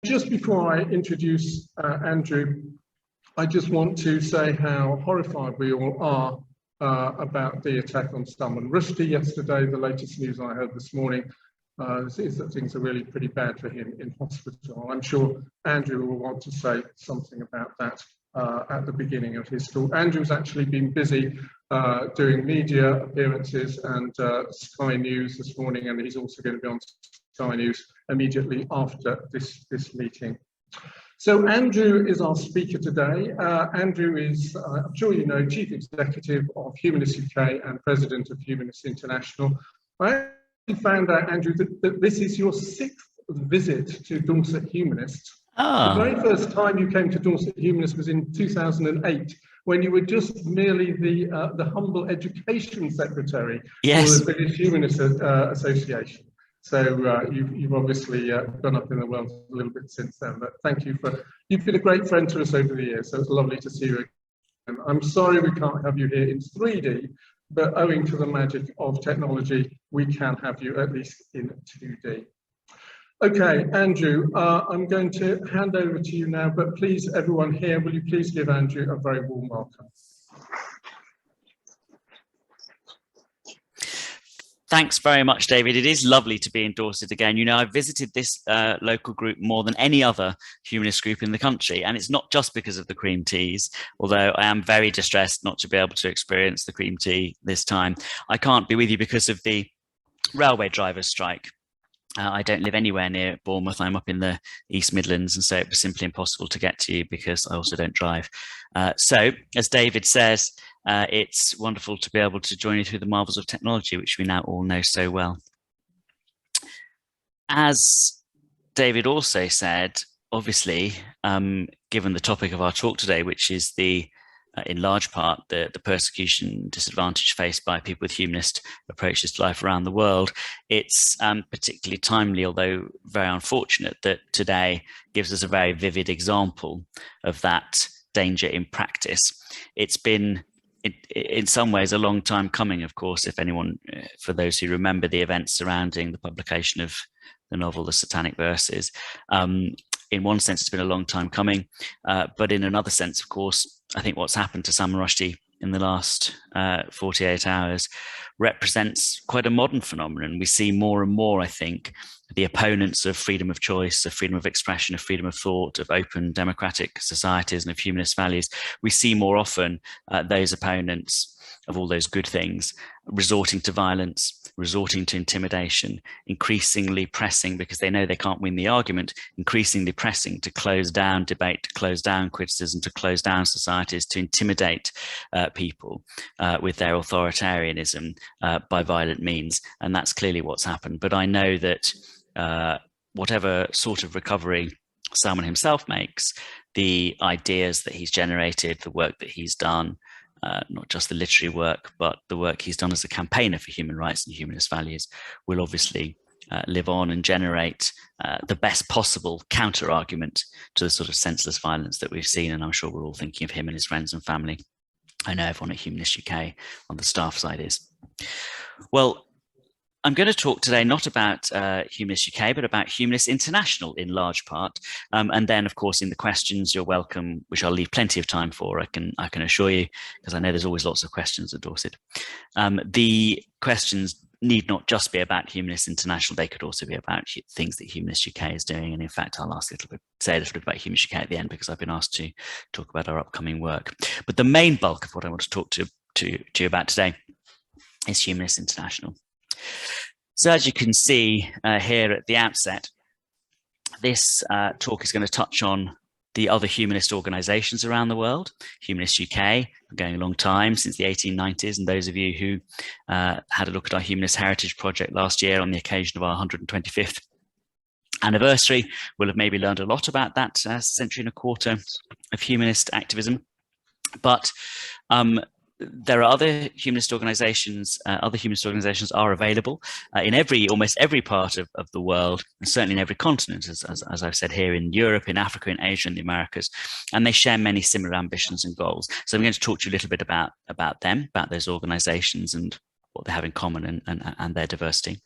just before I introduce Andrew, I just want to say how horrified we all are about the attack on Salman Rushdie yesterday. The latest news I heard this morning is that things are really pretty bad for him in hospital. I'm sure Andrew will want to say something about that at the beginning of his talk. Andrew's actually been busy doing media appearances and Sky News this morning, and he's also going to be on Sky News immediately after this meeting. So Andrew is our speaker today. Andrew is, I'm sure you know, Chief Executive of Humanists UK and President of Humanists International. I found out, Andrew, that this is your 6th visit to Dorset Humanists. The very first time you came to Dorset Humanists was in 2008, when you were just merely the humble education secretary for the British Humanist Association. So you've obviously gone up in the world a little bit since then, but thank you you've been a great friend to us over the years, so it's lovely to see you again. I'm sorry we can't have you here in 3D, but owing to the magic of technology, we can have you at least in 2D. Okay, Andrew, I'm going to hand over to you now, but please, everyone here, will you please give Andrew a very warm welcome? Thanks very much, David. It is lovely to be in Dorset again. You know, I've visited this local group more than any other humanist group in the country, and it's not just because of the cream teas, although I am very distressed not to be able to experience the cream tea this time. I can't be with you because of the railway drivers' strike. I don't live anywhere near Bournemouth. I'm up in the East Midlands, and so it was simply impossible to get to you because I also don't drive. So, as David says, it's wonderful to be able to join you through the marvels of technology, which we now all know so well. As David also said, obviously, given the topic of our talk today, which is in large part, the persecution and disadvantage faced by people with humanist approaches to life around the world, it's particularly timely, although very unfortunate, that today gives us a very vivid example of that danger in practice. It's been, in some ways, a long time coming, of course, if anyone, for those who remember the events surrounding the publication of the novel, The Satanic Verses. In one sense, it's been a long time coming, but in another sense, of course, I think what's happened to Salman Rushdie in the last 48 hours represents quite a modern phenomenon. We see more and more, I think, the opponents of freedom of choice, of freedom of expression, of freedom of thought, of open democratic societies and of humanist values. We see more often those opponents of all those good things resorting to violence, resorting to intimidation, increasingly pressing, because they know they can't win the argument, increasingly pressing to close down debate, to close down criticism, to close down societies, to intimidate people with their authoritarianism by violent means. And that's clearly what's happened. But I know that whatever sort of recovery Salman himself makes, the ideas that he's generated, the work that he's done, not just the literary work, but the work he's done as a campaigner for human rights and humanist values, will obviously live on and generate the best possible counter-argument to the sort of senseless violence that we've seen. And I'm sure we're all thinking of him and his friends and family. I know everyone at Humanists UK on the staff side is. Well, I'm going to talk today not about Humanists UK, but about Humanists International in large part. And then, of course, in the questions, you're welcome, which I'll leave plenty of time for, I can assure you, because I know there's always lots of questions at Dorset. The questions need not just be about Humanists International, they could also be about things that Humanists UK is doing. And in fact, I'll say a little bit about Humanists UK at the end, because I've been asked to talk about our upcoming work. But the main bulk of what I want to talk to you about today is Humanists International. So as you can see here at the outset, this talk is going to touch on the other humanist organizations around the world. Humanists UK, going a long time, since the 1890s, and those of you who had a look at our Humanist Heritage Project last year on the occasion of our 125th anniversary will have maybe learned a lot about that century and a quarter of humanist activism. But there are other humanist organizations. Other humanist organizations are available in almost every part of the world, and certainly in every continent, as I've said here, in Europe, in Africa, in Asia, and the Americas, and they share many similar ambitions and goals. So I'm going to talk to you a little bit about them, about those organizations and what they have in common and their diversity.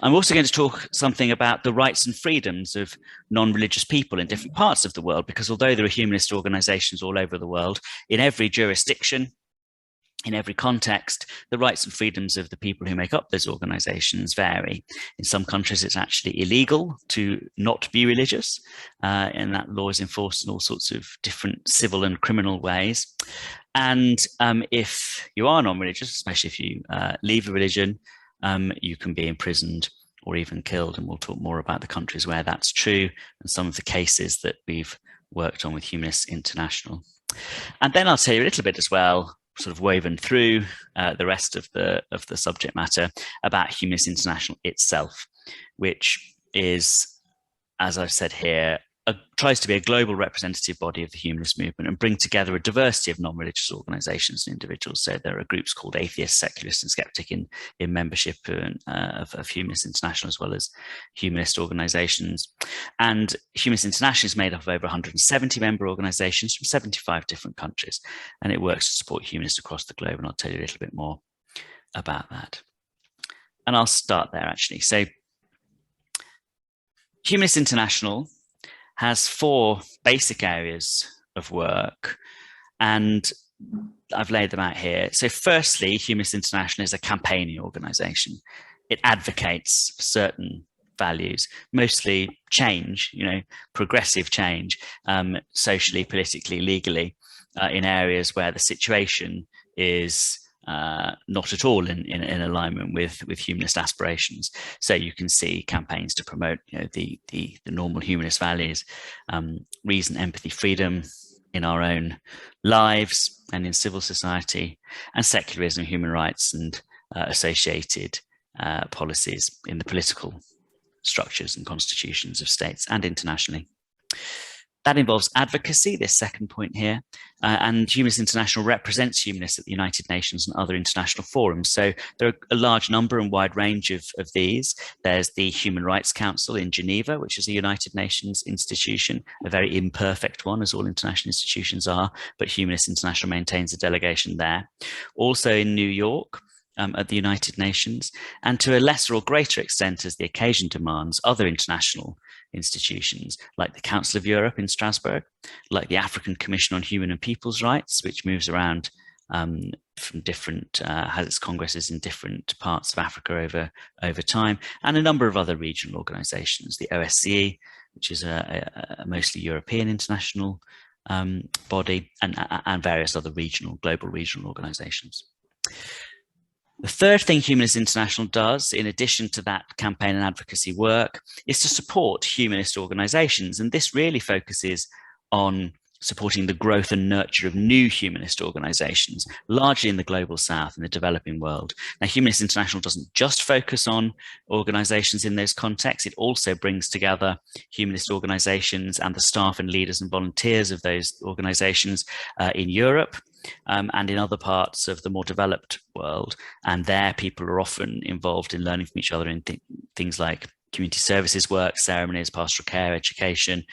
I'm also going to talk something about the rights and freedoms of non-religious people in different parts of the world, because although there are humanist organizations all over the world, in every jurisdiction, in every context, the rights and freedoms of the people who make up those organizations vary. In some countries, it's actually illegal to not be religious, and that law is enforced in all sorts of different civil and criminal ways. And if you are non-religious, especially if you leave a religion, you can be imprisoned or even killed. And we'll talk more about the countries where that's true and some of the cases that we've worked on with Humanists International. And then I'll tell you a little bit as well, sort of woven through the rest of the subject matter, about Humanists International itself, which is, as I've said here, tries to be a global representative body of the humanist movement and bring together a diversity of non-religious organizations and individuals. So there are groups called atheists, secularists, and skeptic in membership of Humanists International, as well as humanist organizations. And Humanists International is made up of over 170 member organizations from 75 different countries, and it works to support humanists across the globe. And I'll tell you a little bit more about that. And I'll start there, actually. So Humanists International has 4 basic areas of work, and I've laid them out here. So firstly, Humanists International is a campaigning organization. It advocates certain values, mostly change, progressive change, socially, politically, legally, in areas where the situation is not at all in alignment with humanist aspirations. So you can see campaigns to promote the normal humanist values, reason, empathy, freedom in our own lives and in civil society, and secularism, human rights, and associated policies in the political structures and constitutions of states and internationally. That involves advocacy, this second point here, and Humanists International represents humanists at the United Nations and other international forums. So there are a large number and wide range of these. There's the Human Rights Council in Geneva, which is a United Nations institution, a very imperfect one, as all international institutions are, but Humanists International maintains a delegation there. Also in New York, at the United Nations, and to a lesser or greater extent, as the occasion demands, other international institutions like the Council of Europe in Strasbourg, like the African Commission on Human and People's Rights, which moves around from different, has its congresses in different parts of Africa over time, and a number of other regional organizations, the OSCE, which is a mostly European international body, and various other global regional organizations. The third thing Humanists International does, in addition to that campaign and advocacy work, is to support humanist organizations. And this really focuses on supporting the growth and nurture of new humanist organizations, largely in the global south and the developing world. Now, Humanists International doesn't just focus on organizations in those contexts. It also brings together humanist organizations and the staff and leaders and volunteers of those organizations in Europe, and in other parts of the more developed world. And there, people are often involved in learning from each other in things like community services work, ceremonies, pastoral care, education,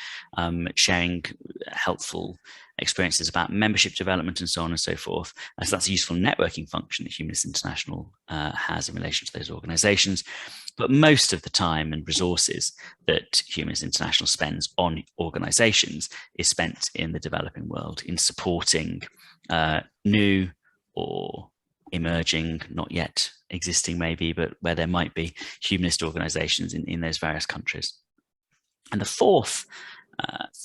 sharing helpful experiences about membership development and so on and so forth. So that's a useful networking function that Humanists International has in relation to those organizations. But most of the time and resources that Humanists International spends on organizations is spent in the developing world, in supporting new or emerging, not yet existing maybe, but where there might be humanist organizations in those various countries. And the fourth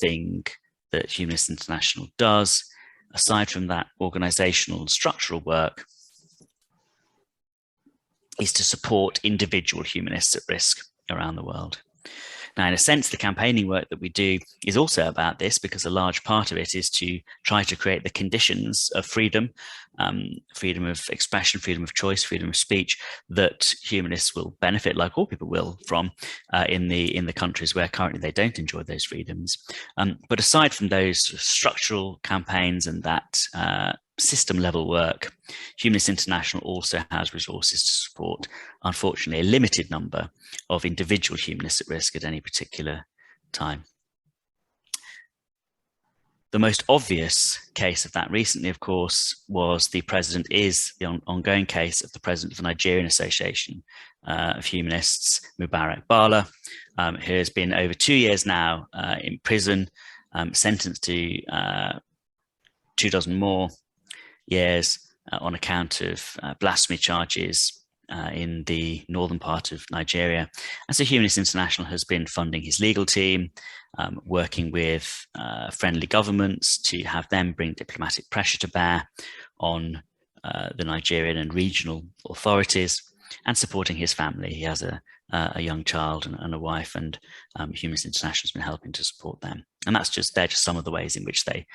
thing that Humanists International does, aside from that organizational and structural work, is to support individual humanists at risk around the world. Now, in a sense, the campaigning work that we do is also about this, because a large part of it is to try to create the conditions of freedom, freedom of expression, freedom of choice, freedom of speech that humanists will benefit, like all people will, from in the countries where currently they don't enjoy those freedoms. But aside from those structural campaigns and that system level work, Humanists International also has resources to support, unfortunately, a limited number of individual humanists at risk at any particular time. The most obvious case of that recently, of course, was the ongoing case of the president of the Nigerian Association of Humanists, Mubarak Bala, who has been over 2 years now in prison, sentenced to 24 more years on account of blasphemy charges in the northern part of Nigeria. And so Humanists International has been funding his legal team, working with friendly governments to have them bring diplomatic pressure to bear on the Nigerian and regional authorities, and supporting his family. He has a young child and a wife, and Humanists International has been helping to support them. And they're just some of the ways in which they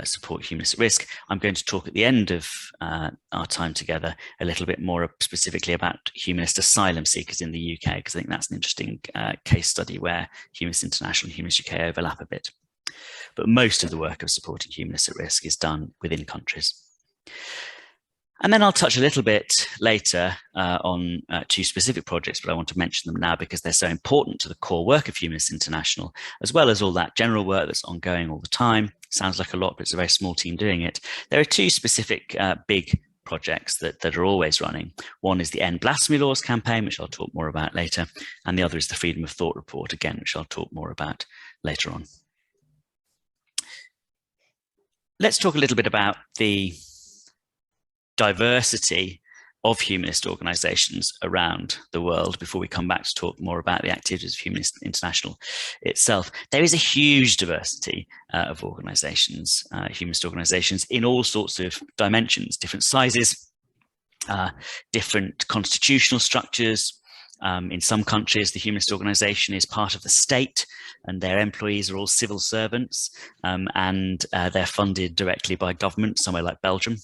support humanists at risk. I'm going to talk at the end of our time together a little bit more specifically about humanist asylum seekers in the UK, because I think that's an interesting case study where Humanists International and Humanists UK overlap a bit. But most of the work of supporting humanists at risk is done within countries. And then I'll touch a little bit later on 2 specific projects, but I want to mention them now because they're so important to the core work of Humanists International, as well as all that general work that's ongoing all the time. Sounds like a lot, but it's a very small team doing it. There are 2 specific big projects that are always running. One is the End Blasphemy Laws campaign, which I'll talk more about later, and the other is the Freedom of Thought report, again, which I'll talk more about later on. Let's talk a little bit about the diversity of humanist organizations around the world before we come back to talk more about the activities of Humanists International itself. There is a huge diversity of organizations, humanist organizations, in all sorts of dimensions, different sizes, different constitutional structures. In some countries, the humanist organization is part of the state and their employees are all civil servants, and they're funded directly by government, somewhere like Belgium.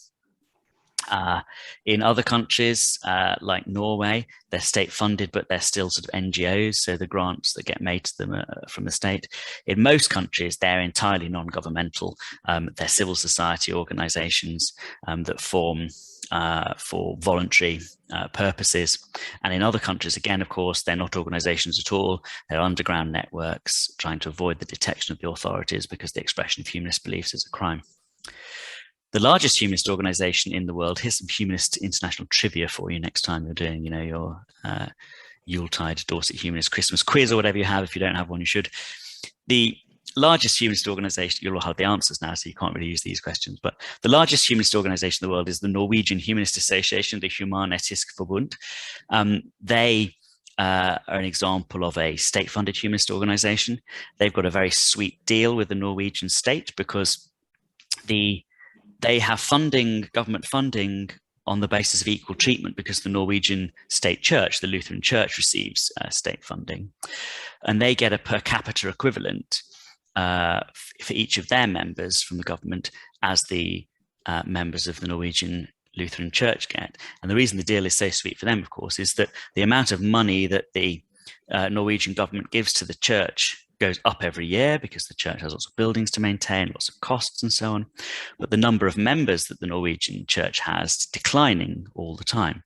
In other countries, like Norway, they're state funded, but they're still sort of NGOs, so the grants that get made to them from the state. In most countries, they're entirely non-governmental. They're civil society organizations that form for voluntary purposes. And in other countries, again, of course, they're not organizations at all. They're underground networks trying to avoid the detection of the authorities because the expression of humanist beliefs is a crime. The largest humanist organization in the world, here's some Humanist International trivia for you next time you're doing, your Yuletide Dorset Humanist Christmas quiz or whatever you have. If you don't have one, you should. The largest humanist organization, you'll all have the answers now, so you can't really use these questions, but the largest humanist organization in the world is the Norwegian Humanist Association, the Humanists Forbund. They are an example of a state-funded humanist organization. They've got a very sweet deal with the Norwegian state because they have funding, government funding, on the basis of equal treatment because the Norwegian state church, the Lutheran church, receives state funding. And they get a per capita equivalent for each of their members from the government as the members of the Norwegian Lutheran church get. And the reason the deal is so sweet for them, of course, is that the amount of money that the Norwegian government gives to the church goes up every year because the church has lots of buildings to maintain, lots of costs and so on. But the number of members that the Norwegian church has is declining all the time.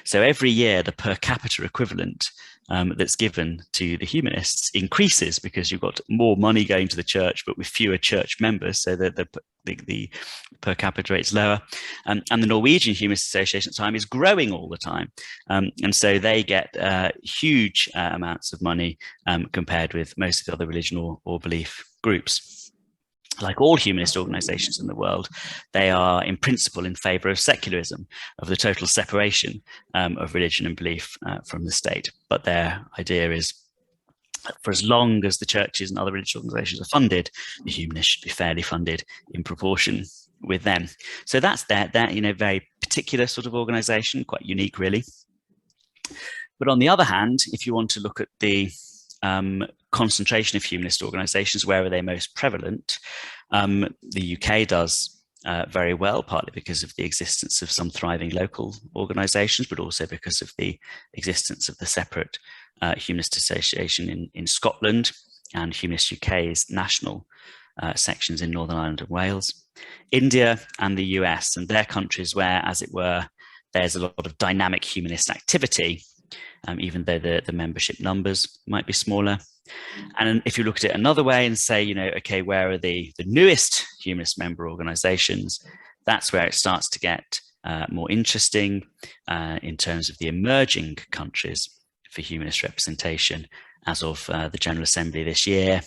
So every year, the per capita equivalent that's given to the humanists increases because you've got more money going to the church, but with fewer church members, so the per capita rate's lower. And the Norwegian Humanist Association at the time is growing all the time. And so they get huge amounts of money compared with most of the other religion or belief groups. Like all humanist organizations in the world, they are in principle in favor of secularism, of the total separation of religion and belief from the state. But their idea is for as long as the churches and other religious organizations are funded, the humanists should be fairly funded in proportion with them. So that's their very particular sort of organization, quite unique really. But on the other hand, if you want to look at the concentration of humanist organizations, where are they most prevalent? The UK does very well, partly because of the existence of some thriving local organizations, but also because of the existence of the separate Humanist Association in Scotland and Humanists UK's national sections in Northern Ireland and Wales. India and the US, and they're countries where, as it were, there's a lot of dynamic humanist activity. even though the membership numbers might be smaller. And if you look at it another way and say, you know, okay, where are the newest humanist member organizations? That's where it starts to get more interesting in terms of the emerging countries for humanist representation. As of the General Assembly this year,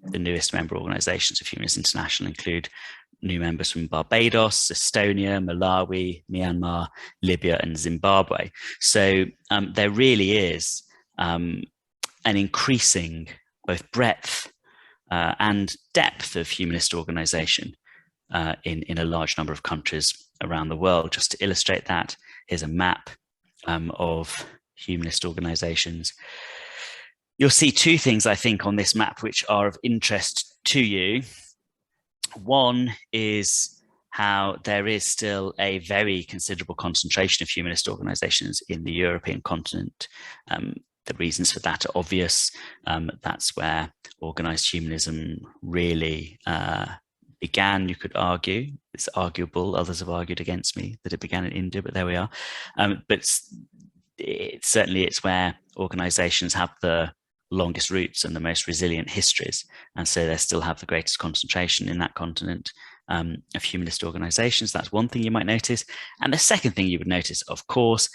the newest member organizations of Humanists International include new members from Barbados, Estonia, Malawi, Myanmar, Libya, and Zimbabwe. So there really is an increasing both breadth and depth of humanist organization in a large number of countries around the world. Just to illustrate that, here's a map of humanist organizations. You'll see two things, I think, on this map which are of interest to you. One is how there is still a very considerable concentration of humanist organizations in the European continent. The reasons for that are obvious. That's where organized humanism really began, you could argue. It's arguable, others have argued against me, that it began in India, but there we are. But certainly it's where organizations have the longest roots and the most resilient histories, and so they still have the greatest concentration in that continent of humanist organizations. That's one thing you might notice. And the second thing you would notice, of course,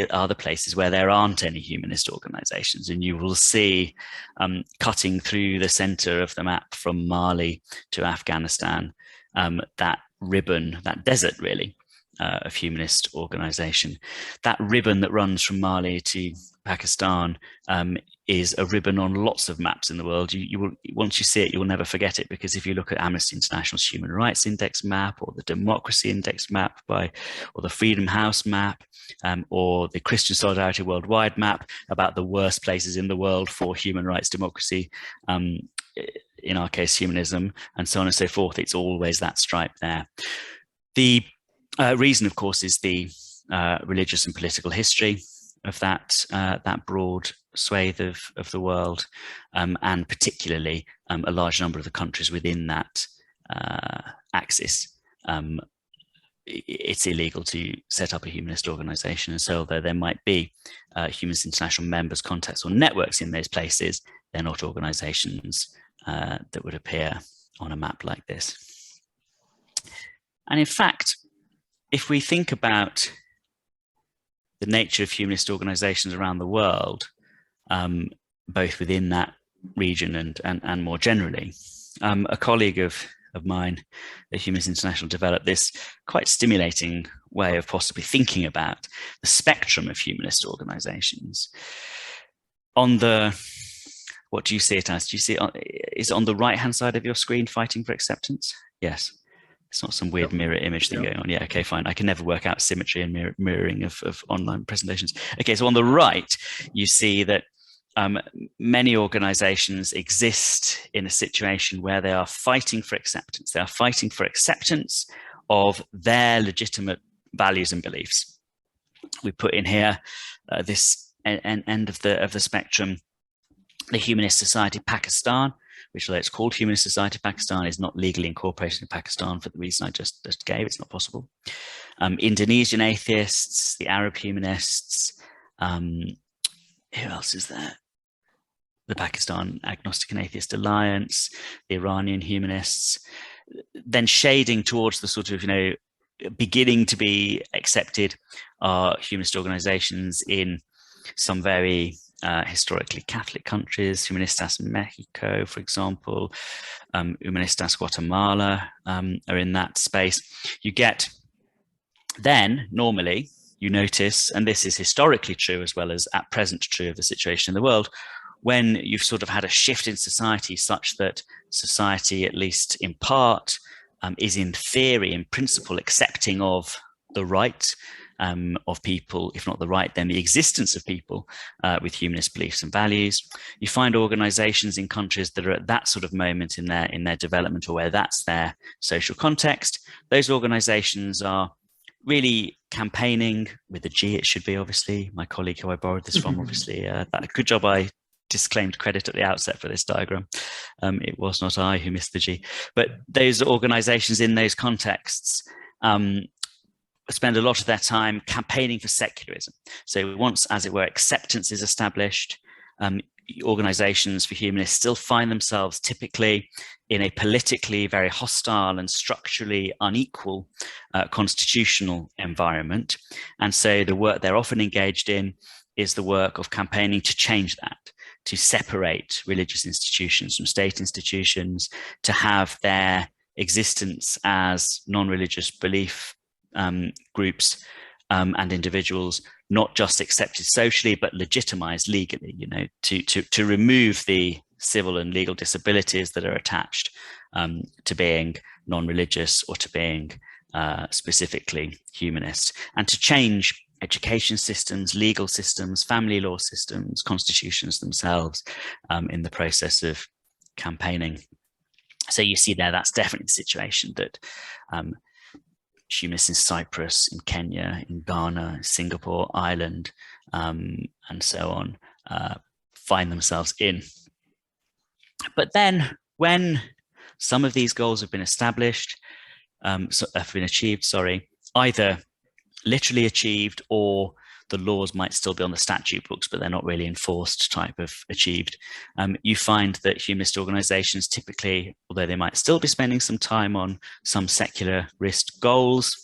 are the places where there aren't any humanist organizations, and you will see cutting through the center of the map from Mali to Afghanistan, that ribbon, that desert really, of humanist organization. That ribbon that runs from Mali to Pakistan is a ribbon on lots of maps in the world. You will, once you see it, you will never forget it, because if you look at Amnesty International's Human Rights Index map, or the Democracy Index map or the Freedom House map, or the Christian Solidarity Worldwide map about the worst places in the world for human rights, democracy, in our case, humanism, and so on and so forth, it's always that stripe there. The reason, of course, is the religious and political history of that broad swathe of the world, and particularly a large number of the countries within that axis. It's illegal to set up a humanist organization, and so although there might be Humanists International members, contacts, or networks in those places, they're not organizations that would appear on a map like this. And in fact, if we think about the nature of humanist organizations around the world, both within that region and more generally, a colleague of mine at Humanists International developed this quite stimulating way of possibly thinking about the spectrum of humanist organizations. On the, what do you see it as? Do you see it, is it on the right-hand side of your screen, fighting for acceptance? Yes. It's not some weird mirror image thing going on. Yeah, okay, fine. I can never work out symmetry and mirroring of online presentations. Okay, so on the right, you see that many organizations exist in a situation where they are fighting for acceptance. They are fighting for acceptance of their legitimate values and beliefs. We put in here this end of the spectrum, the Humanist Society Pakistan, which, although it's called Humanist Society Pakistan, is not legally incorporated in Pakistan for the reason I just gave. It's not possible. Indonesian atheists, the Arab humanists. Who else is there? The Pakistan Agnostic and Atheist Alliance, the Iranian humanists. Then shading towards the sort of, beginning to be accepted are humanist organizations in some very historically Catholic countries, Humanistas Mexico, for example, Humanistas Guatemala are in that space. You get then, normally, you notice, and this is historically true as well as at present true of the situation in the world, when you've sort of had a shift in society such that society, at least in part, is in theory, in principle, accepting of the right of people, if not the right, then the existence of people with humanist beliefs and values. You find organizations in countries that are at that sort of moment in their development, or where that's their social context. Those organizations are really campaigning with a G, it should be, obviously. My colleague who I borrowed this from, obviously, good job I disclaimed credit at the outset for this diagram. It was not I who missed the G. But those organizations in those contexts spend a lot of their time campaigning for secularism. So once, as it were, acceptance is established, organizations for humanists still find themselves typically in a politically very hostile and structurally unequal constitutional environment. And so the work they're often engaged in is the work of campaigning to change that, to separate religious institutions from state institutions, to have their existence as non-religious belief groups and individuals not just accepted socially but legitimized legally, you know, to remove the civil and legal disabilities that are attached to being non-religious or to being specifically humanist, and to change education systems, legal systems, family law systems, constitutions themselves in the process of campaigning. So you see there, that's definitely the situation that humanists in Cyprus, in Kenya, in Ghana, Singapore, Ireland, and so on, find themselves in. But then when some of these goals have been established, have been achieved, either literally achieved, or the laws might still be on the statute books, but they're not really enforced type of achieved. You find that humanist organizations typically, although they might still be spending some time on some secularist goals,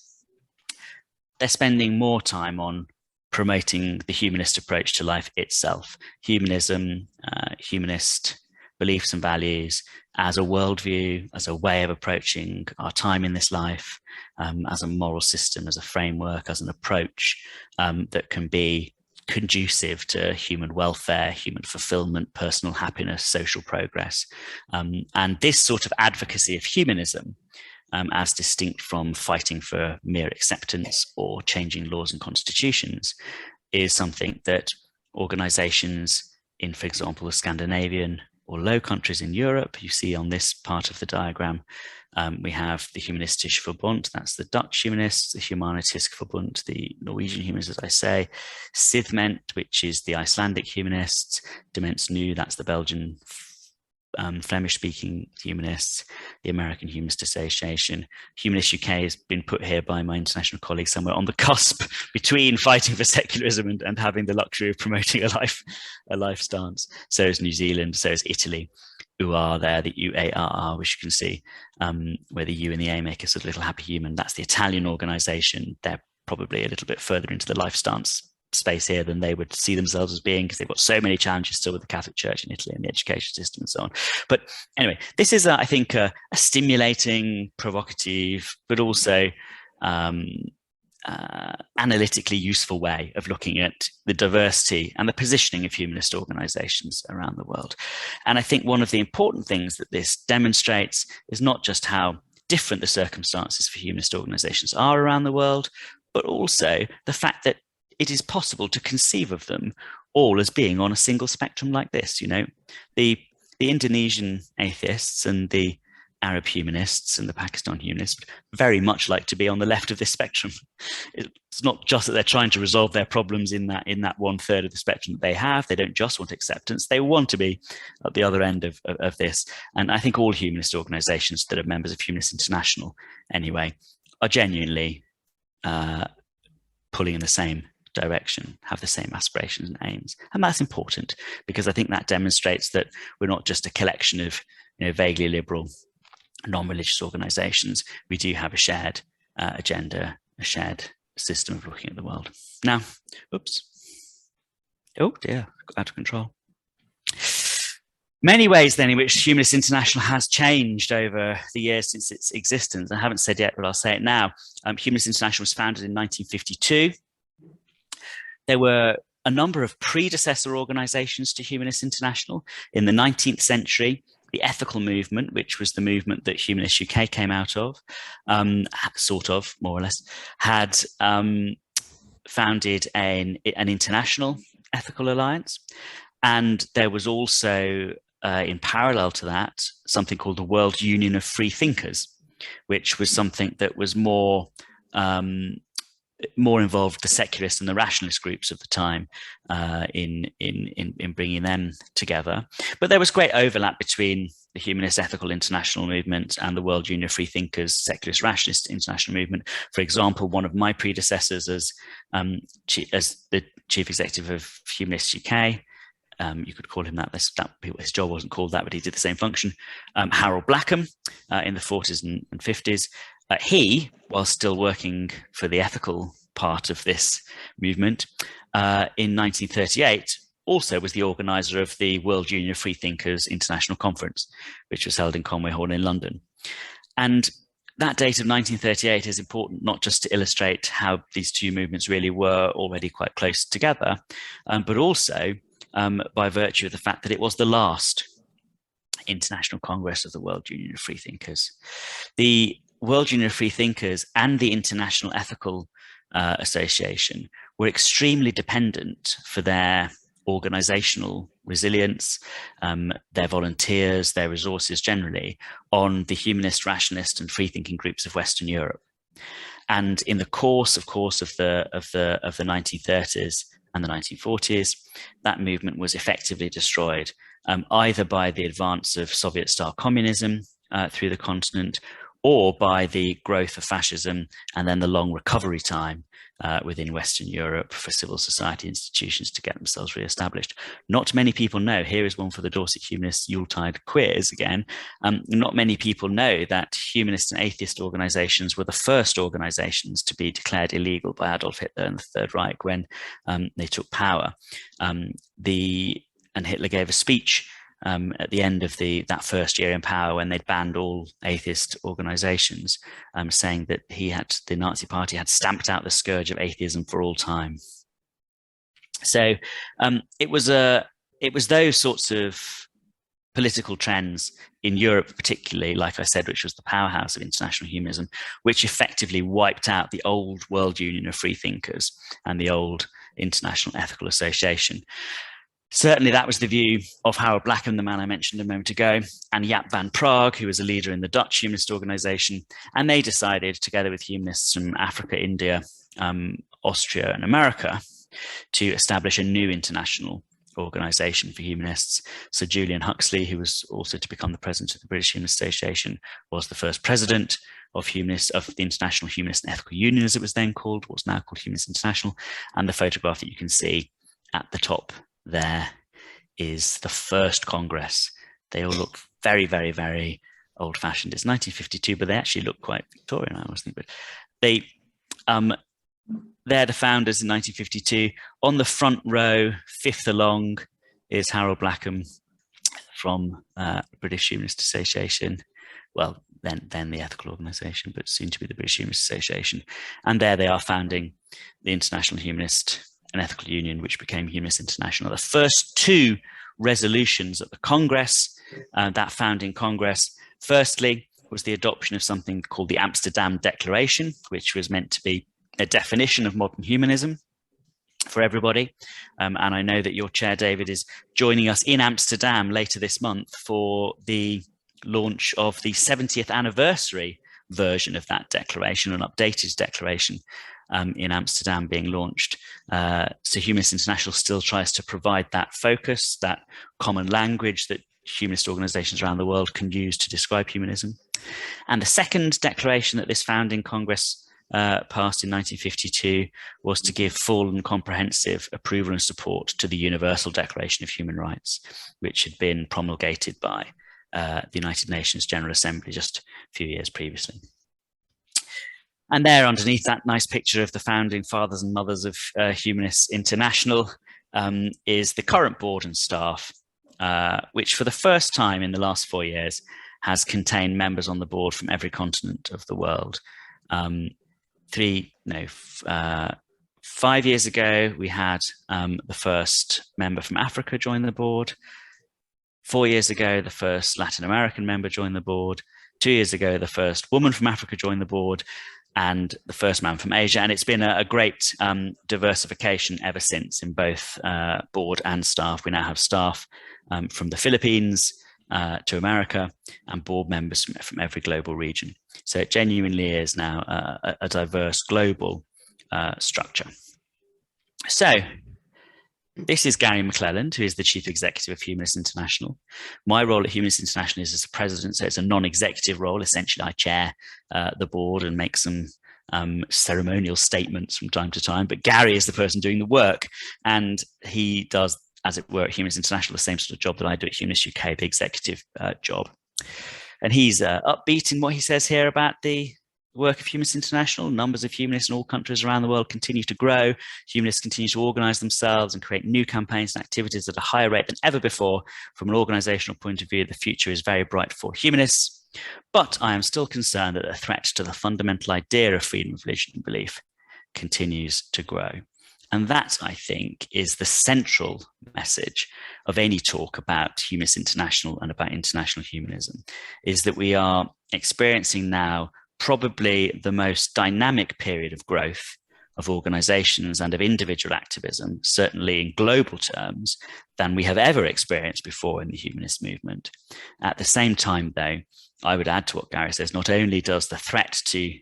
they're spending more time on promoting the humanist approach to life itself. Humanism, humanist beliefs and values as a worldview, as a way of approaching our time in this life, as a moral system, as a framework, as an approach that can be conducive to human welfare, human fulfillment, personal happiness, social progress. And this sort of advocacy of humanism, as distinct from fighting for mere acceptance or changing laws and constitutions, is something that organizations in, for example, the Scandinavian or Low countries in Europe, you see on this part of the diagram, we have the Humanistische Verbund, that's the Dutch humanists, the Humanistisch Verbund, the Norwegian humanists, as I say, Sithment, which is the Icelandic humanists, Dements Nu, that's the Belgian Flemish-speaking humanists, the American Humanist Association. Humanists UK has been put here by my international colleagues somewhere on the cusp between fighting for secularism and having the luxury of promoting a life stance. So is New Zealand, so is Italy. UAR there, the UARR, which you can see, where the U and the A make us a little happy human. That's the Italian organization. They're probably a little bit further into the life stance space here than they would see themselves as being, because they've got so many challenges still with the Catholic Church in Italy and the education system and so on. But anyway, this is, I think, a stimulating, provocative, but also analytically useful way of looking at the diversity and the positioning of humanist organizations around the world. And I think one of the important things that this demonstrates is not just how different the circumstances for humanist organizations are around the world, but also the fact that it is possible to conceive of them all as being on a single spectrum like this. You know, the Indonesian atheists and the Arab humanists and the Pakistan humanists very much like to be on the left of this spectrum. It's not just that they're trying to resolve their problems in that 1/3 of the spectrum that they have. They don't just want acceptance. They want to be at the other end of this. And I think all humanist organizations that are members of Humanists International, anyway, are genuinely pulling in the same direction, have the same aspirations and aims. And that's important, because I think that demonstrates that we're not just a collection of, you know, vaguely liberal, non-religious organizations. We do have a shared agenda, a shared system of looking at the world. Now, oops. Oh dear, out of control. Many ways then in which Humanists International has changed over the years since its existence. I haven't said yet, but I'll say it now. Humanists International was founded in 1952. There were a number of predecessor organizations to Humanists International. In the 19th century, the ethical movement, which was the movement that Humanists UK came out of, sort of, more or less, had founded an international ethical alliance. And there was also, in parallel to that, something called the World Union of Free Thinkers, which was something that was more more involved the secularist and the rationalist groups of the time in bringing them together. But there was great overlap between the Humanist Ethical International movement and the World Union of Free Thinkers Secularist Rationalist International movement. For example, one of my predecessors as the chief executive of Humanists UK, you could call him that. His job wasn't called that, but he did the same function. Harold Blackham in the 40s and 50s. He, while still working for the ethical part of this movement, in 1938, also was the organizer of the World Union of Free Thinkers International Conference, which was held in Conway Hall in London. And that date of 1938 is important not just to illustrate how these two movements really were already quite close together, but also by virtue of the fact that it was the last International Congress of the World Union of Free Thinkers. The World Union of Free Thinkers and the International Ethical Association were extremely dependent for their organizational resilience, their volunteers, their resources generally, on the humanist, rationalist, and free-thinking groups of Western Europe. And in the course, of the 1930s and the 1940s, that movement was effectively destroyed, either by the advance of Soviet-style communism through the continent, or by the growth of fascism and then the long recovery time within Western Europe for civil society institutions to get themselves re-established. Not many people know, here is one for the Dorset Humanists Yuletide quiz again, not many people know that humanist and atheist organizations were the first organizations to be declared illegal by Adolf Hitler and the Third Reich when they took power. And Hitler gave a speech at the end of that first year in power, when they'd banned all atheist organizations, saying that the Nazi Party had stamped out the scourge of atheism for all time. So it was those sorts of political trends in Europe, particularly, like I said, which was the powerhouse of international humanism, which effectively wiped out the old World Union of Free Thinkers and the old International Ethical Association. Certainly that was the view of Harold Blackham, the man I mentioned a moment ago, and Jaap van Praag, who was a leader in the Dutch Humanist Organization. And they decided, together with humanists from Africa, India, Austria, and America, to establish a new international organization for humanists. So Julian Huxley, who was also to become the president of the British Humanist Association, was the first president of the International Humanist and Ethical Union, as it was then called, what's now called Humanists International. And the photograph that you can see at the top there is the first Congress. They all look very, very, very old-fashioned. It's 1952, but they actually look quite Victorian, I always think. But they're the founders in 1952. On the front row, fifth along, is Harold Blackham from British Humanist Association. Well, then the Ethical Organisation, but soon to be the British Humanist Association. And there they are founding the International Humanist and Ethical Union, which became Humanists International. The first two resolutions at the Congress, that founding Congress, firstly, was the adoption of something called the Amsterdam Declaration, which was meant to be a definition of modern humanism for everybody. And I know that your chair, David, is joining us in Amsterdam later this month for the launch of the 70th anniversary version of that declaration, an updated declaration in Amsterdam being launched. So Humanists International still tries to provide that focus, that common language that humanist organizations around the world can use to describe humanism. And the second declaration that this founding Congress passed in 1952 was to give full and comprehensive approval and support to the Universal Declaration of Human Rights, which had been promulgated by the United Nations General Assembly just a few years previously. And there, underneath that nice picture of the founding fathers and mothers of Humanists International, is the current board and staff, which for the first time in the last 4 years has contained members on the board from every continent of the world. 5 years ago, we had the first member from Africa join the board. 4 years ago, the first Latin American member joined the board. 2 years ago, the first woman from Africa joined the board, and the first man from Asia. And it's been a great diversification ever since in both board and staff. We now have staff from the Philippines to America, and board members from every global region. So it genuinely is now a diverse global structure. So this is Gary McClelland, who is the Chief Executive of Humanists International. My role at Humanists International is as a president, so it's a non-executive role. Essentially, I chair the board and make some ceremonial statements from time to time, but Gary is the person doing the work, and he does, as it were, at Humanists International, the same sort of job that I do at Humanists UK, the executive job. And he's upbeat in what he says here about the work of Humanists International. Numbers of humanists in all countries around the world continue to grow. Humanists continue to organize themselves and create new campaigns and activities at a higher rate than ever before. From an organizational point of view, the future is very bright for humanists. But I am still concerned that the threat to the fundamental idea of freedom of religion and belief continues to grow. And that, I think, is the central message of any talk about Humanists International and about international humanism, is that we are experiencing now probably the most dynamic period of growth of organizations and of individual activism, certainly in global terms, than we have ever experienced before in the humanist movement. At the same time, though, I would add to what Gary says, not only does the threat to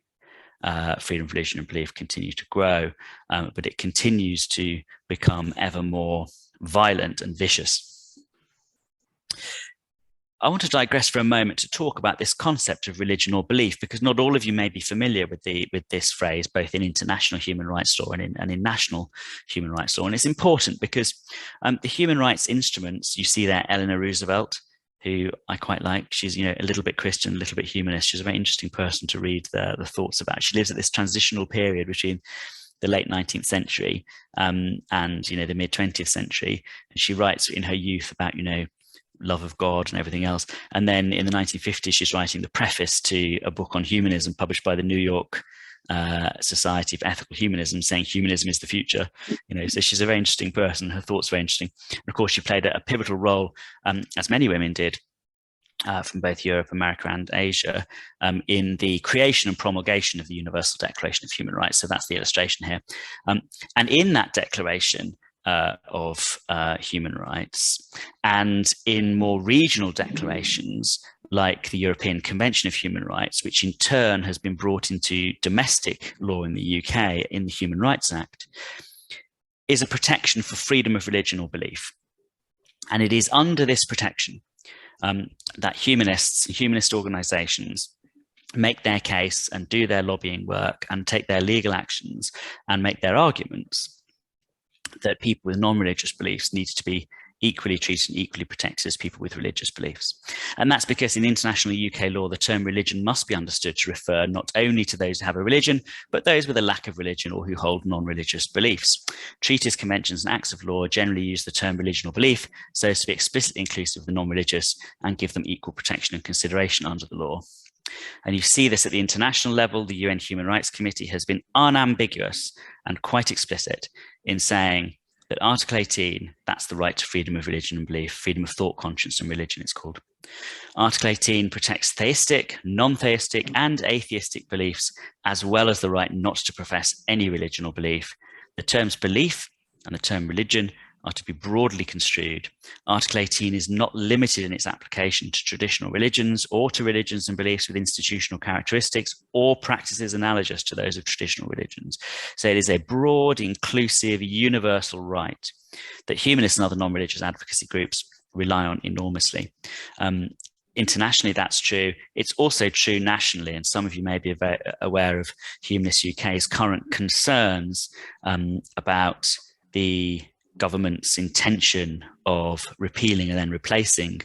freedom of religion and belief continue to grow, but it continues to become ever more violent and vicious. I want to digress for a moment to talk about this concept of religion or belief, because not all of you may be familiar with this phrase, both in international human rights law and in national human rights law. And it's important because the human rights instruments, you see there Eleanor Roosevelt, who I quite like. She's, a little bit Christian, a little bit humanist. She's a very interesting person to read the thoughts about. She lives at this transitional period between the late 19th century and the mid 20th century. And she writes in her youth about love of God and everything else. And then in the 1950s, she's writing the preface to a book on humanism published by the New York Society for Ethical Humanism, saying humanism is the future. So she's a very interesting person. Her thoughts are very interesting. And of course, she played a pivotal role, as many women did, from both Europe, America, and Asia, in the creation and promulgation of the Universal Declaration of Human Rights. So that's the illustration here. And in that declaration of human rights, and in more regional declarations like the European Convention of Human Rights, which in turn has been brought into domestic law in the UK in the Human Rights Act, is a protection for freedom of religion or belief. And it is under this protection that humanists and humanist organizations make their case and do their lobbying work and take their legal actions and make their arguments that people with non-religious beliefs need to be equally treated and equally protected as people with religious beliefs. And that's because in international UK law, the term religion must be understood to refer not only to those who have a religion, but those with a lack of religion or who hold non-religious beliefs. Treaties, conventions, and acts of law generally use the term religion or belief so as to be explicitly inclusive of the non-religious and give them equal protection and consideration under the law. And you see this at the international level. The UN Human Rights Committee has been unambiguous and quite explicit in saying that Article 18, that's the right to freedom of religion and belief, freedom of thought, conscience, and religion, it's called. Article 18 protects theistic, non-theistic, and atheistic beliefs, as well as the right not to profess any religion or belief. The terms belief and the term religion are to be broadly construed. Article 18 is not limited in its application to traditional religions or to religions and beliefs with institutional characteristics or practices analogous to those of traditional religions. So it is a broad, inclusive, universal right that humanists and other non-religious advocacy groups rely on enormously. Internationally, that's true. It's also true nationally, and some of you may be aware of Humanists UK's current concerns about the government's intention of repealing and then replacing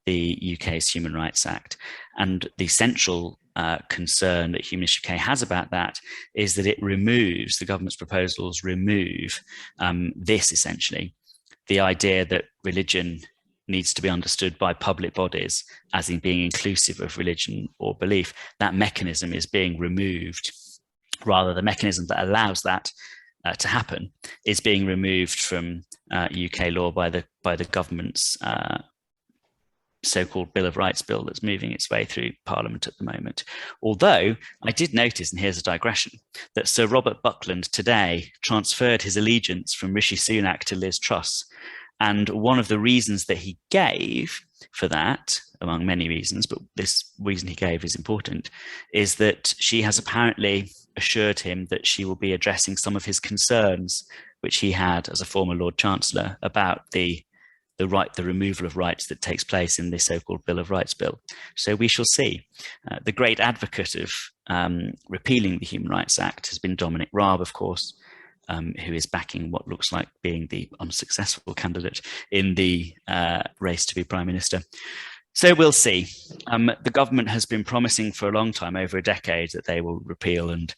the UK's Human Rights Act. And the central concern that Humanists UK has about that is that it removes, the government's proposals remove this essentially, the idea that religion needs to be understood by public bodies as in being inclusive of religion or belief. That mechanism is being removed. Rather, the mechanism that allows that to happen is being removed from UK law by the government's so-called Bill of Rights bill that's moving its way through Parliament at the moment. Although I did notice, and here's a digression, that Sir Robert Buckland today transferred his allegiance from Rishi Sunak to Liz Truss. And one of the reasons that he gave for that, among many reasons, but this reason he gave is important, is that she has apparently assured him that she will be addressing some of his concerns, which he had as a former Lord Chancellor, about the removal of rights that takes place in this so-called Bill of Rights bill. So we shall see. The great advocate of repealing the Human Rights Act has been Dominic Raab, of course, who is backing what looks like being the unsuccessful candidate in the race to be Prime Minister. So we'll see. The government has been promising for a long time, over a decade, that they will repeal and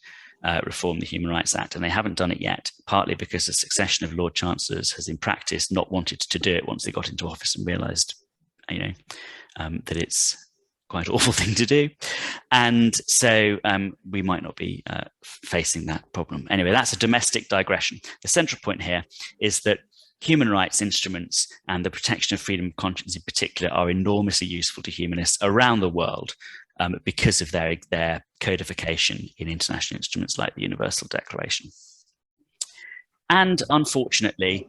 reform the Human Rights Act, and they haven't done it yet, partly because a succession of Lord Chancellors has in practice not wanted to do it once they got into office and realised, that it's quite an awful thing to do. And so we might not be facing that problem. Anyway, that's a domestic digression. The central point here is that human rights instruments and the protection of freedom of conscience in particular are enormously useful to humanists around the world, because of their codification in international instruments like the Universal Declaration. And unfortunately,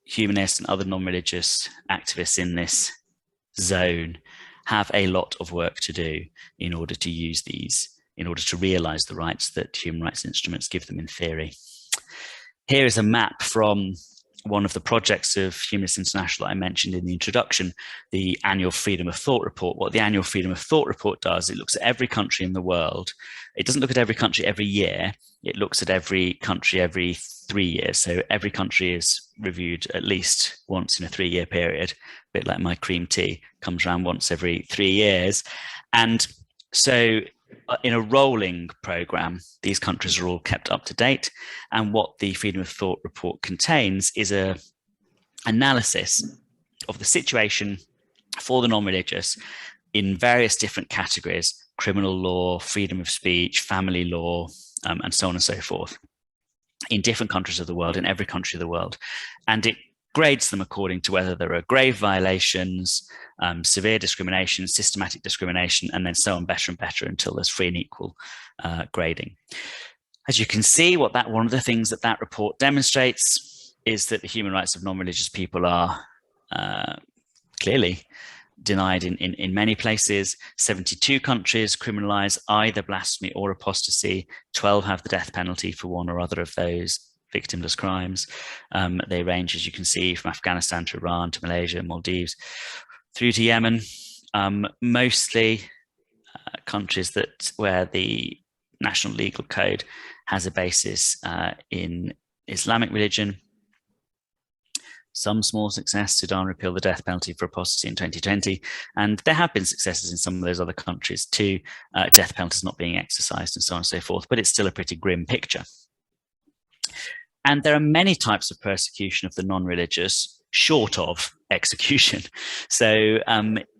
humanists and other non-religious activists in this zone have a lot of work to do in order to use these, in order to realise the rights that human rights instruments give them in theory. Here is a map from one of the projects of Humanists International I mentioned in the introduction, the annual Freedom of Thought report. What the annual Freedom of Thought report does, it looks at every country in the world. It doesn't look at every country every year. It looks at every country every 3 years. So every country is reviewed at least once in a 3-year period, a bit like my cream tea, comes around once every 3 years. And so in a rolling program, these countries are all kept up to date. And what the Freedom of Thought report contains is an analysis of the situation for the non-religious in various different categories: criminal law, freedom of speech, family law, and so on and so forth, in different countries of the world, in every country of the world. And it grades them according to whether there are grave violations, severe discrimination, systematic discrimination, and then so on, better and better, until there's free and equal grading. As you can see, one of the things that report demonstrates is that the human rights of non-religious people are clearly denied in many places. 72 countries criminalize either blasphemy or apostasy. 12 have the death penalty for one or other of those victimless crimes. They range, as you can see, from Afghanistan to Iran to Malaysia, Maldives, through to Yemen. Mostly countries where the national legal code has a basis in Islamic religion. Some small success: Sudan repealed the death penalty for apostasy in 2020. And there have been successes in some of those other countries too, death penalties not being exercised and so on and so forth, but it's still a pretty grim picture. And there are many types of persecution of the non-religious short of execution. So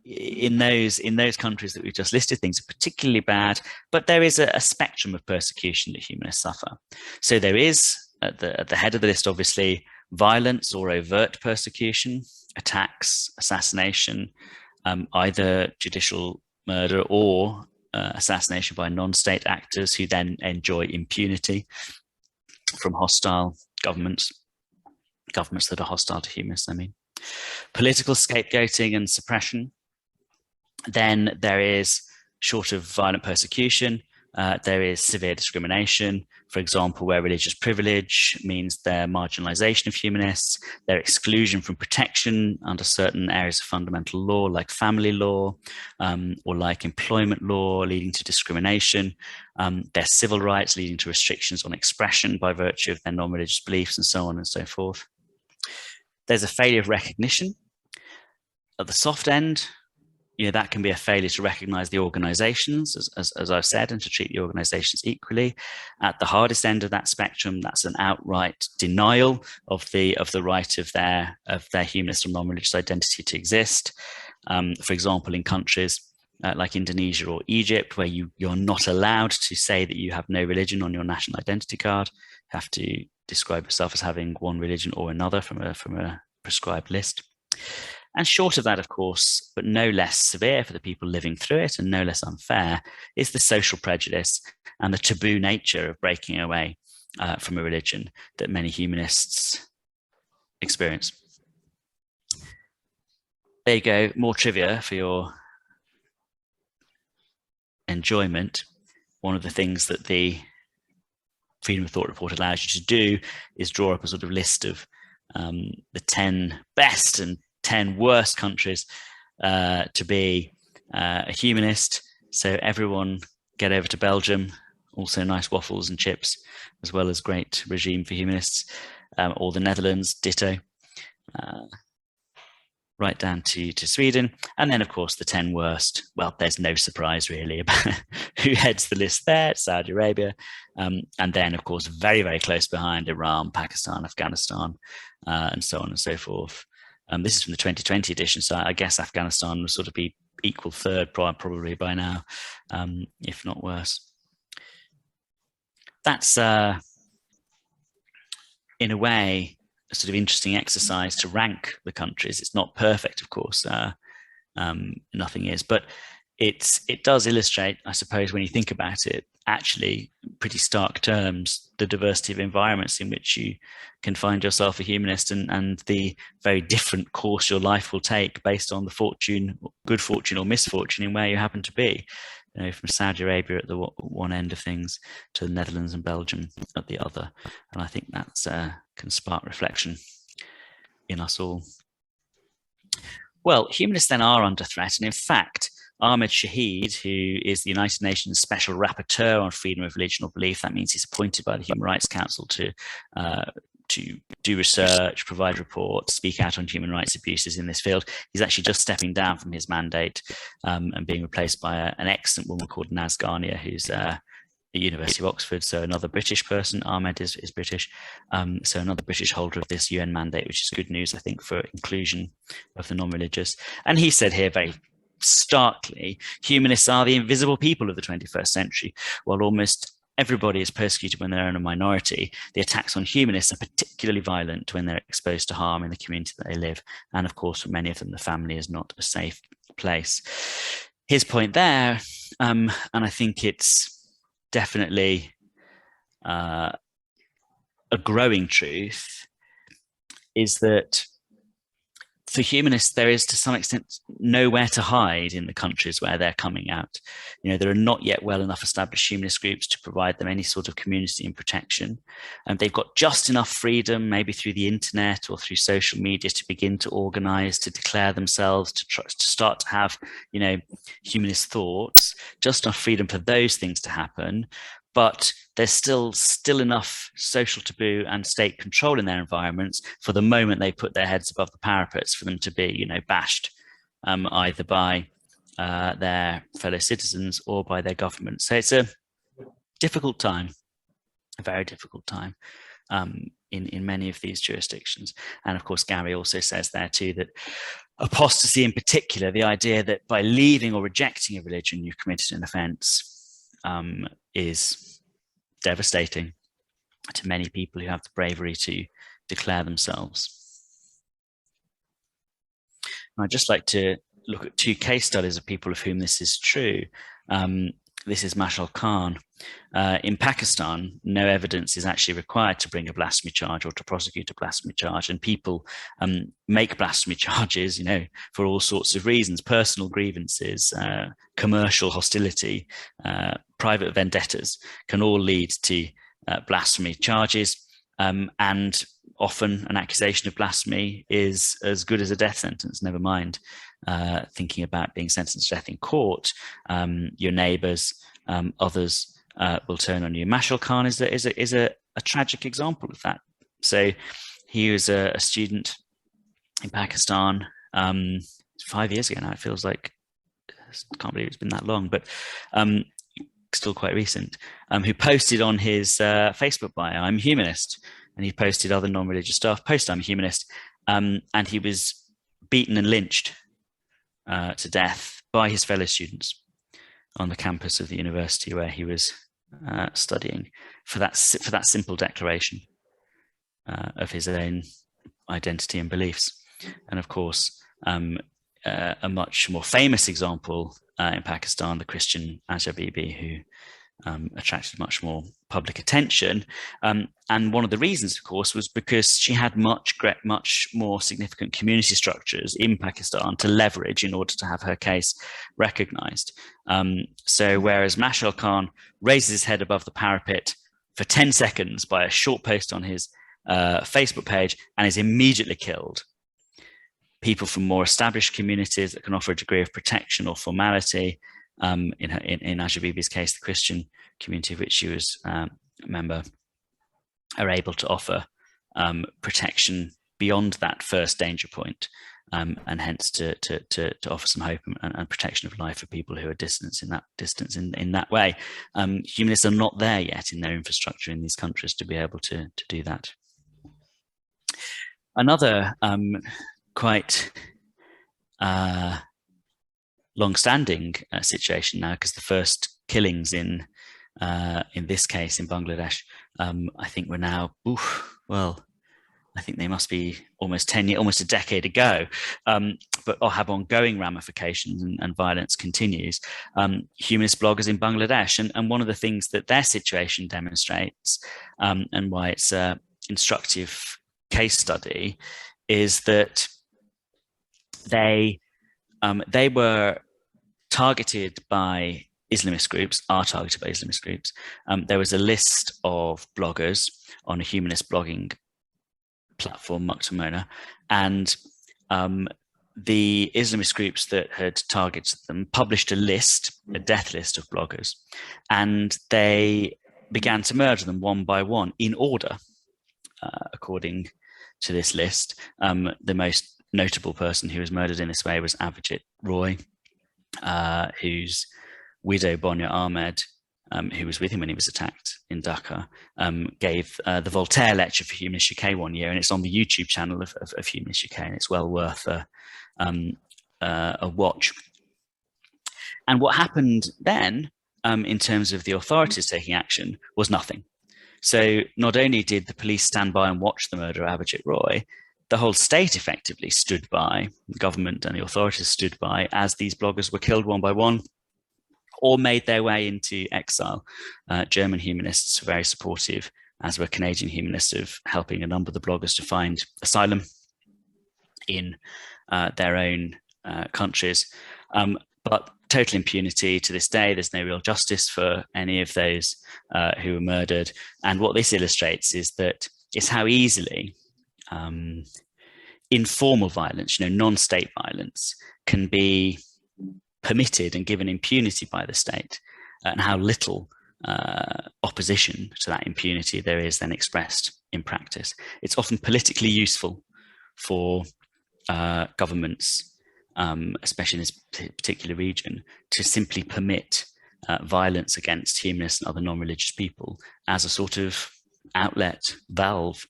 in those countries that we've just listed, things are particularly bad, but there is a spectrum of persecution that humanists suffer. So there is, at the head of the list, obviously, violence or overt persecution, attacks, assassination, either judicial murder or assassination by non-state actors who then enjoy impunity from hostile governments that are hostile to humanists, I mean. Political scapegoating and suppression. Then there is, short of violent persecution, there is severe discrimination, for example, where religious privilege means their marginalization of humanists, their exclusion from protection under certain areas of fundamental law, like family law, or like employment law, leading to discrimination, their civil rights, leading to restrictions on expression by virtue of their non-religious beliefs, and so on and so forth. There's a failure of recognition. At the soft end, that can be a failure to recognize the organizations, as I've said, and to treat the organizations equally. At the hardest end of that spectrum, that's an outright denial of the right of their humanist or non-religious identity to exist. For example, in countries like Indonesia or Egypt, where you're not allowed to say that you have no religion on your national identity card. You have to describe yourself as having one religion or another from a prescribed list. And short of that, of course, but no less severe for the people living through it and no less unfair, is the social prejudice and the taboo nature of breaking away from a religion that many humanists experience. There you go, more trivia for your enjoyment. One of the things that the Freedom of Thought report allows you to do is draw up a sort of list of the 10 best and 10 worst countries to be a humanist. So everyone get over to Belgium, also nice waffles and chips, as well as great regime for humanists, or the Netherlands, ditto, right down to Sweden. And then, of course, the 10 worst. Well, there's no surprise really about who heads the list there. It's Saudi Arabia. And then, of course, very, very close behind, Iran, Pakistan, Afghanistan, and so on and so forth. This is from the 2020 edition, so I guess Afghanistan will sort of be equal third probably by now, if not worse. That's, in a way, a sort of interesting exercise to rank the countries. It's not perfect, of course, nothing is, but it does illustrate, I suppose, when you think about it, actually pretty stark terms, the diversity of environments in which you can find yourself a humanist, and the very different course your life will take based on the fortune, good fortune or misfortune in where you happen to be. You know, from Saudi Arabia at the one end of things to the Netherlands and Belgium at the other. And I think that's can spark reflection in us all. Well, humanists then are under threat. And in fact, Ahmed Shahid, who is the United Nations Special Rapporteur on Freedom of Religion or Belief, that means he's appointed by the Human Rights Council to do research, provide reports, speak out on human rights abuses in this field. He's actually just stepping down from his mandate and being replaced by an excellent woman called Naz Ghania, who's at the University of Oxford, so another British person. Ahmed is British, so another British holder of this UN mandate, which is good news, I think, for inclusion of the non-religious. And he said here very starkly, humanists are the invisible people of the 21st century. While almost everybody is persecuted when they're in a minority, the attacks on humanists are particularly violent when they're exposed to harm in the community that they live. And of course, for many of them, the family is not a safe place. His point there, and I think it's definitely a growing truth, is that for humanists, there is to some extent nowhere to hide in the countries where they're coming out. You know, there are not yet well enough established humanist groups to provide them any sort of community and protection. And they've got just enough freedom, maybe through the internet or through social media, to begin to organize, to declare themselves, to start to have, you know, humanist thoughts, just enough freedom for those things to happen. But there's still enough social taboo and state control in their environments for the moment they put their heads above the parapets for them to be, you know, bashed either by their fellow citizens or by their government. So it's a difficult time, a very difficult time in many of these jurisdictions. And of course, Gary also says there too that apostasy in particular, the idea that by leaving or rejecting a religion, you've committed an offense, is devastating to many people who have the bravery to declare themselves. And I'd just like to look at two case studies of people of whom this is true. This is Mashal Khan. In Pakistan, no evidence is actually required to bring a blasphemy charge or to prosecute a blasphemy charge. And people make blasphemy charges, you know, for all sorts of reasons: personal grievances, commercial hostility, private vendettas can all lead to blasphemy charges. And often an accusation of blasphemy is as good as a death sentence, never mind thinking about being sentenced to death in court. Your neighbours, others will turn on you. Mashal Khan is a tragic example of that. So he was a student in Pakistan 5 years ago now. It feels like, I can't believe it's been that long, but still quite recent, who posted on his Facebook bio, "I'm a humanist," and he posted other non-religious stuff, post "I'm a humanist," and he was beaten and lynched to death by his fellow students on the campus of the university where he was studying for that simple declaration of his own identity and beliefs. And of course, a much more famous example in Pakistan, the Christian Asia Bibi, who attracted much more public attention. And one of the reasons, of course, was because she had much more significant community structures in Pakistan to leverage in order to have her case recognized. So whereas Mashal Khan raises his head above the parapet for 10 seconds by a short post on his Facebook page and is immediately killed. People from more established communities that can offer a degree of protection or formality, in Asia Bibi's case, the Christian community of which she was a member, are able to offer protection beyond that first danger point, and hence to offer some hope and protection of life for people who are distant in that way. Humanists are not there yet in their infrastructure in these countries to be able to do that. Another quite long-standing situation now, because the first killings in this case in Bangladesh, I think we're now, I think they must be almost 10 years, almost a decade ago, but have ongoing ramifications, and violence continues. Humanist bloggers in Bangladesh, and one of the things that their situation demonstrates, and why it's an instructive case study, is that they were targeted by Islamist groups, are targeted by Islamist groups. There was a list of bloggers on a humanist blogging platform, Muktamona, and the Islamist groups that had targeted them published a list, a death list of bloggers, and they began to murder them one by one in order, according to this list. The most notable person who was murdered in this way was Avijit Roy, whose widow, Bonya Ahmed, who was with him when he was attacked in Dhaka, gave the Voltaire lecture for Humanists UK one year, and it's on the YouTube channel of Humanists UK, and it's well worth a watch. And what happened then, in terms of the authorities taking action, was nothing. So not only did the police stand by and watch the murder of Avijit Roy, the whole state effectively stood by, the government and the authorities stood by, as these bloggers were killed one by one or made their way into exile. German humanists were very supportive, as were Canadian humanists, of helping a number of the bloggers to find asylum in their own countries. But total impunity to this day. There's no real justice for any of those who were murdered. And what this illustrates is how easily informal violence, non-state violence, can be permitted and given impunity by the state, and how little opposition to that impunity there is then expressed in practice. It's often politically useful for governments, especially in this particular region, to simply permit violence against humanists and other non-religious people as a sort of outlet valve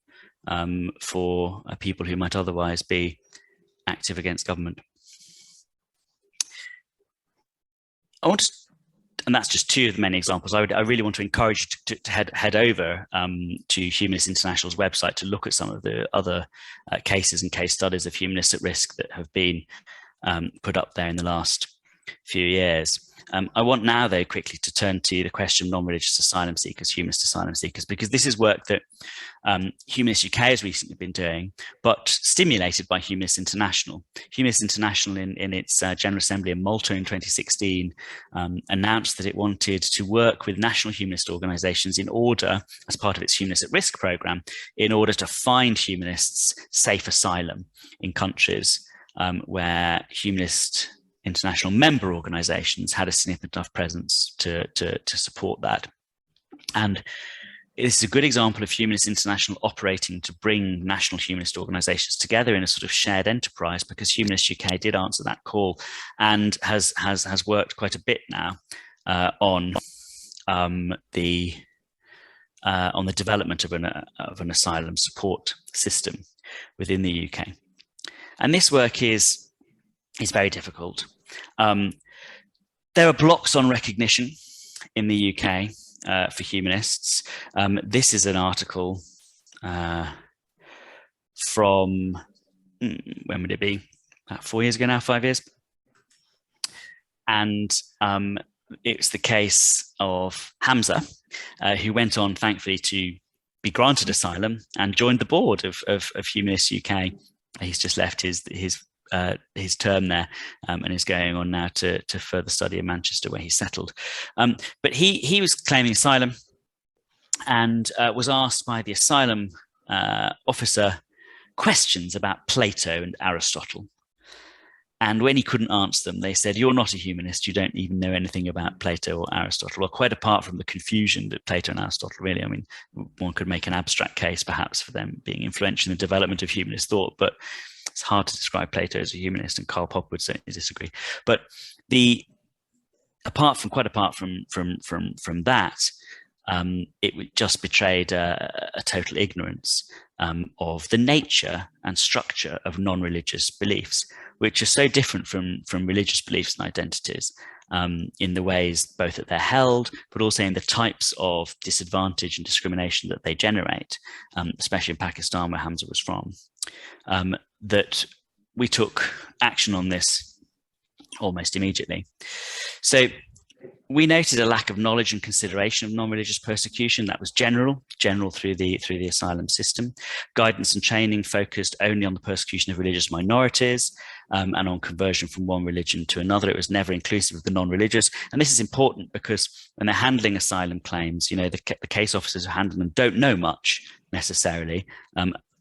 for people who might otherwise be active against government. And that's just two of the many examples. I really want to encourage you to head over to Humanists International's website to look at some of the other cases and case studies of humanists at risk that have been put up there in the last few years. I want now, though, quickly to turn to the question of non-religious asylum seekers, humanist asylum seekers, because this is work that Humanists UK has recently been doing, but stimulated by Humanists International. Humanists International, in its General Assembly in Malta in 2016, announced that it wanted to work with national humanist organizations in order, as part of its Humanists at Risk program, in order to find humanists safe asylum in countries where Humanist International member organizations had a significant enough presence to support that. And this is a good example of Humanists International operating to bring national humanist organizations together in a sort of shared enterprise, because Humanists UK did answer that call and has worked quite a bit now on the development of an asylum support system within the UK. And this work is very difficult. There are blocks on recognition in the UK for humanists. This is an article from, when would it be? About 4 years ago now, 5 years. And it's the case of Hamza, who went on, thankfully, to be granted asylum and joined the board of Humanists UK. He's just left his term there and is going on now to further study in Manchester, where he's settled. But he was claiming asylum and was asked by the asylum officer questions about Plato and Aristotle. And when he couldn't answer them, they said, "You're not a humanist. You don't even know anything about Plato or Aristotle." Well, quite apart from the confusion that Plato and Aristotle really, I mean, one could make an abstract case perhaps for them being influential in the development of humanist thought, but it's hard to describe Plato as a humanist, and Karl Popper would certainly disagree. But quite apart from that, it just betrayed a total ignorance of the nature and structure of non-religious beliefs, which are so different from religious beliefs and identities in the ways both that they're held, but also in the types of disadvantage and discrimination that they generate, especially in Pakistan, where Hamza was from, that we took action on this almost immediately. So we noted a lack of knowledge and consideration of non-religious persecution. That was general through the asylum system. Guidance and training focused only on the persecution of religious minorities and on conversion from one religion to another. It was never inclusive of the non-religious. And this is important because when they're handling asylum claims, you know, the case officers who handle them don't know much necessarily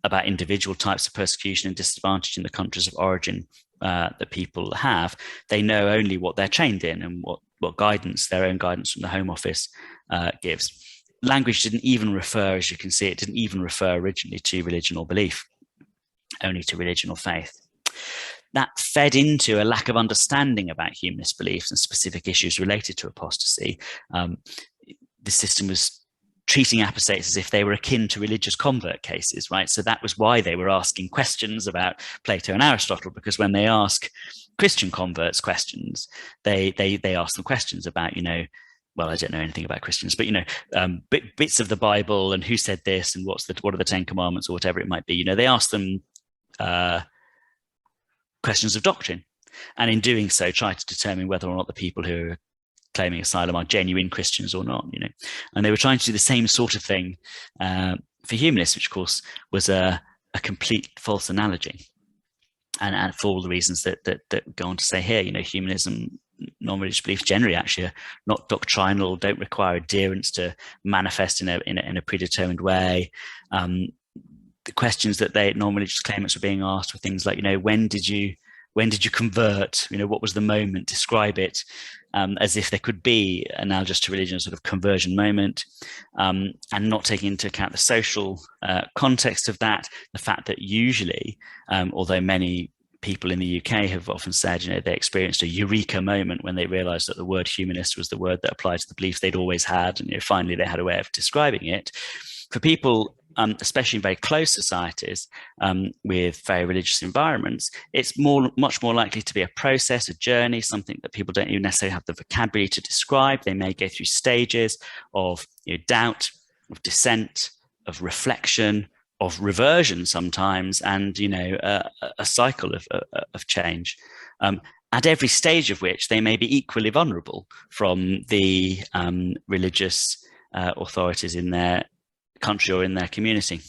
about individual types of persecution and disadvantage in the countries of origin that people have. They know only what they're trained in and what guidance, their own guidance from the Home Office gives. Language didn't even refer, as you can see, it didn't even refer originally to religion or belief, only to religion or faith. That fed into a lack of understanding about humanist beliefs and specific issues related to apostasy. The system was treating apostates as if they were akin to religious convert cases, right? So that was why they were asking questions about Plato and Aristotle, because when they ask Christian converts questions, they ask them questions about, you know, well, I don't know anything about Christians, but, you know, bits of the Bible and who said this and what are the 10 Commandments or whatever it might be. You know, they ask them questions of doctrine, and in doing so, try to determine whether or not the people who are claiming asylum are genuine Christians or not, you know. And they were trying to do the same sort of thing for humanists, which of course was a complete false analogy. And for all the reasons that go on to say here, you know, humanism, non-religious beliefs generally actually are not doctrinal, don't require adherence to manifest in a predetermined way. The questions that non-religious claimants were being asked were things like, you know, when did you convert? You know, what was the moment? Describe it, as if there could be, analogous to religion, a sort of conversion moment, and not taking into account the social context of that, the fact that usually, although many people in the UK have often said, you know, they experienced a eureka moment when they realized that the word humanist was the word that applied to the beliefs they'd always had, and, you know, finally they had a way of describing it. For people, especially in very close societies with very religious environments, it's much more likely to be a process, a journey, something that people don't even necessarily have the vocabulary to describe. They may go through stages of, you know, doubt, of dissent, of reflection, of reversion sometimes, and, you know, a cycle of change. At every stage of which they may be equally vulnerable from the religious authorities in their country or in their community.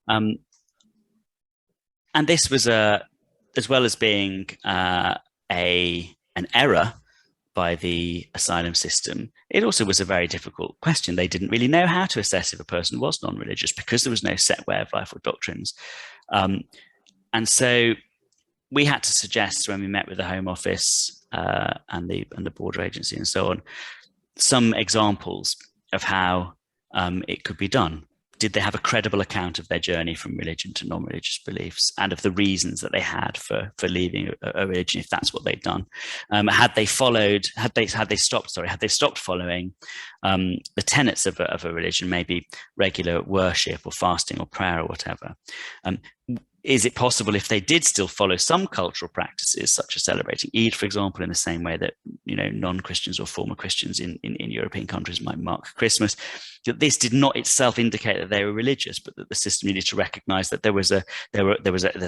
And this was as well as being an error by the asylum system, it also was a very difficult question. They didn't really know how to assess if a person was non-religious because there was no set way of life or doctrines. And so we had to suggest, when we met with the Home Office and the border agency and so on, some examples of how it could be done. Did they have a credible account of their journey from religion to non-religious beliefs, and of the reasons that they had for leaving a religion, if that's what they'd done? Had they stopped following the tenets of a religion, maybe regular worship or fasting or prayer or whatever? Is it possible, if they did still follow some cultural practices, such as celebrating Eid, for example, in the same way that, you know, non-Christians or former Christians in European countries might mark Christmas, that this did not itself indicate that they were religious, but that the system needed to recognise that there's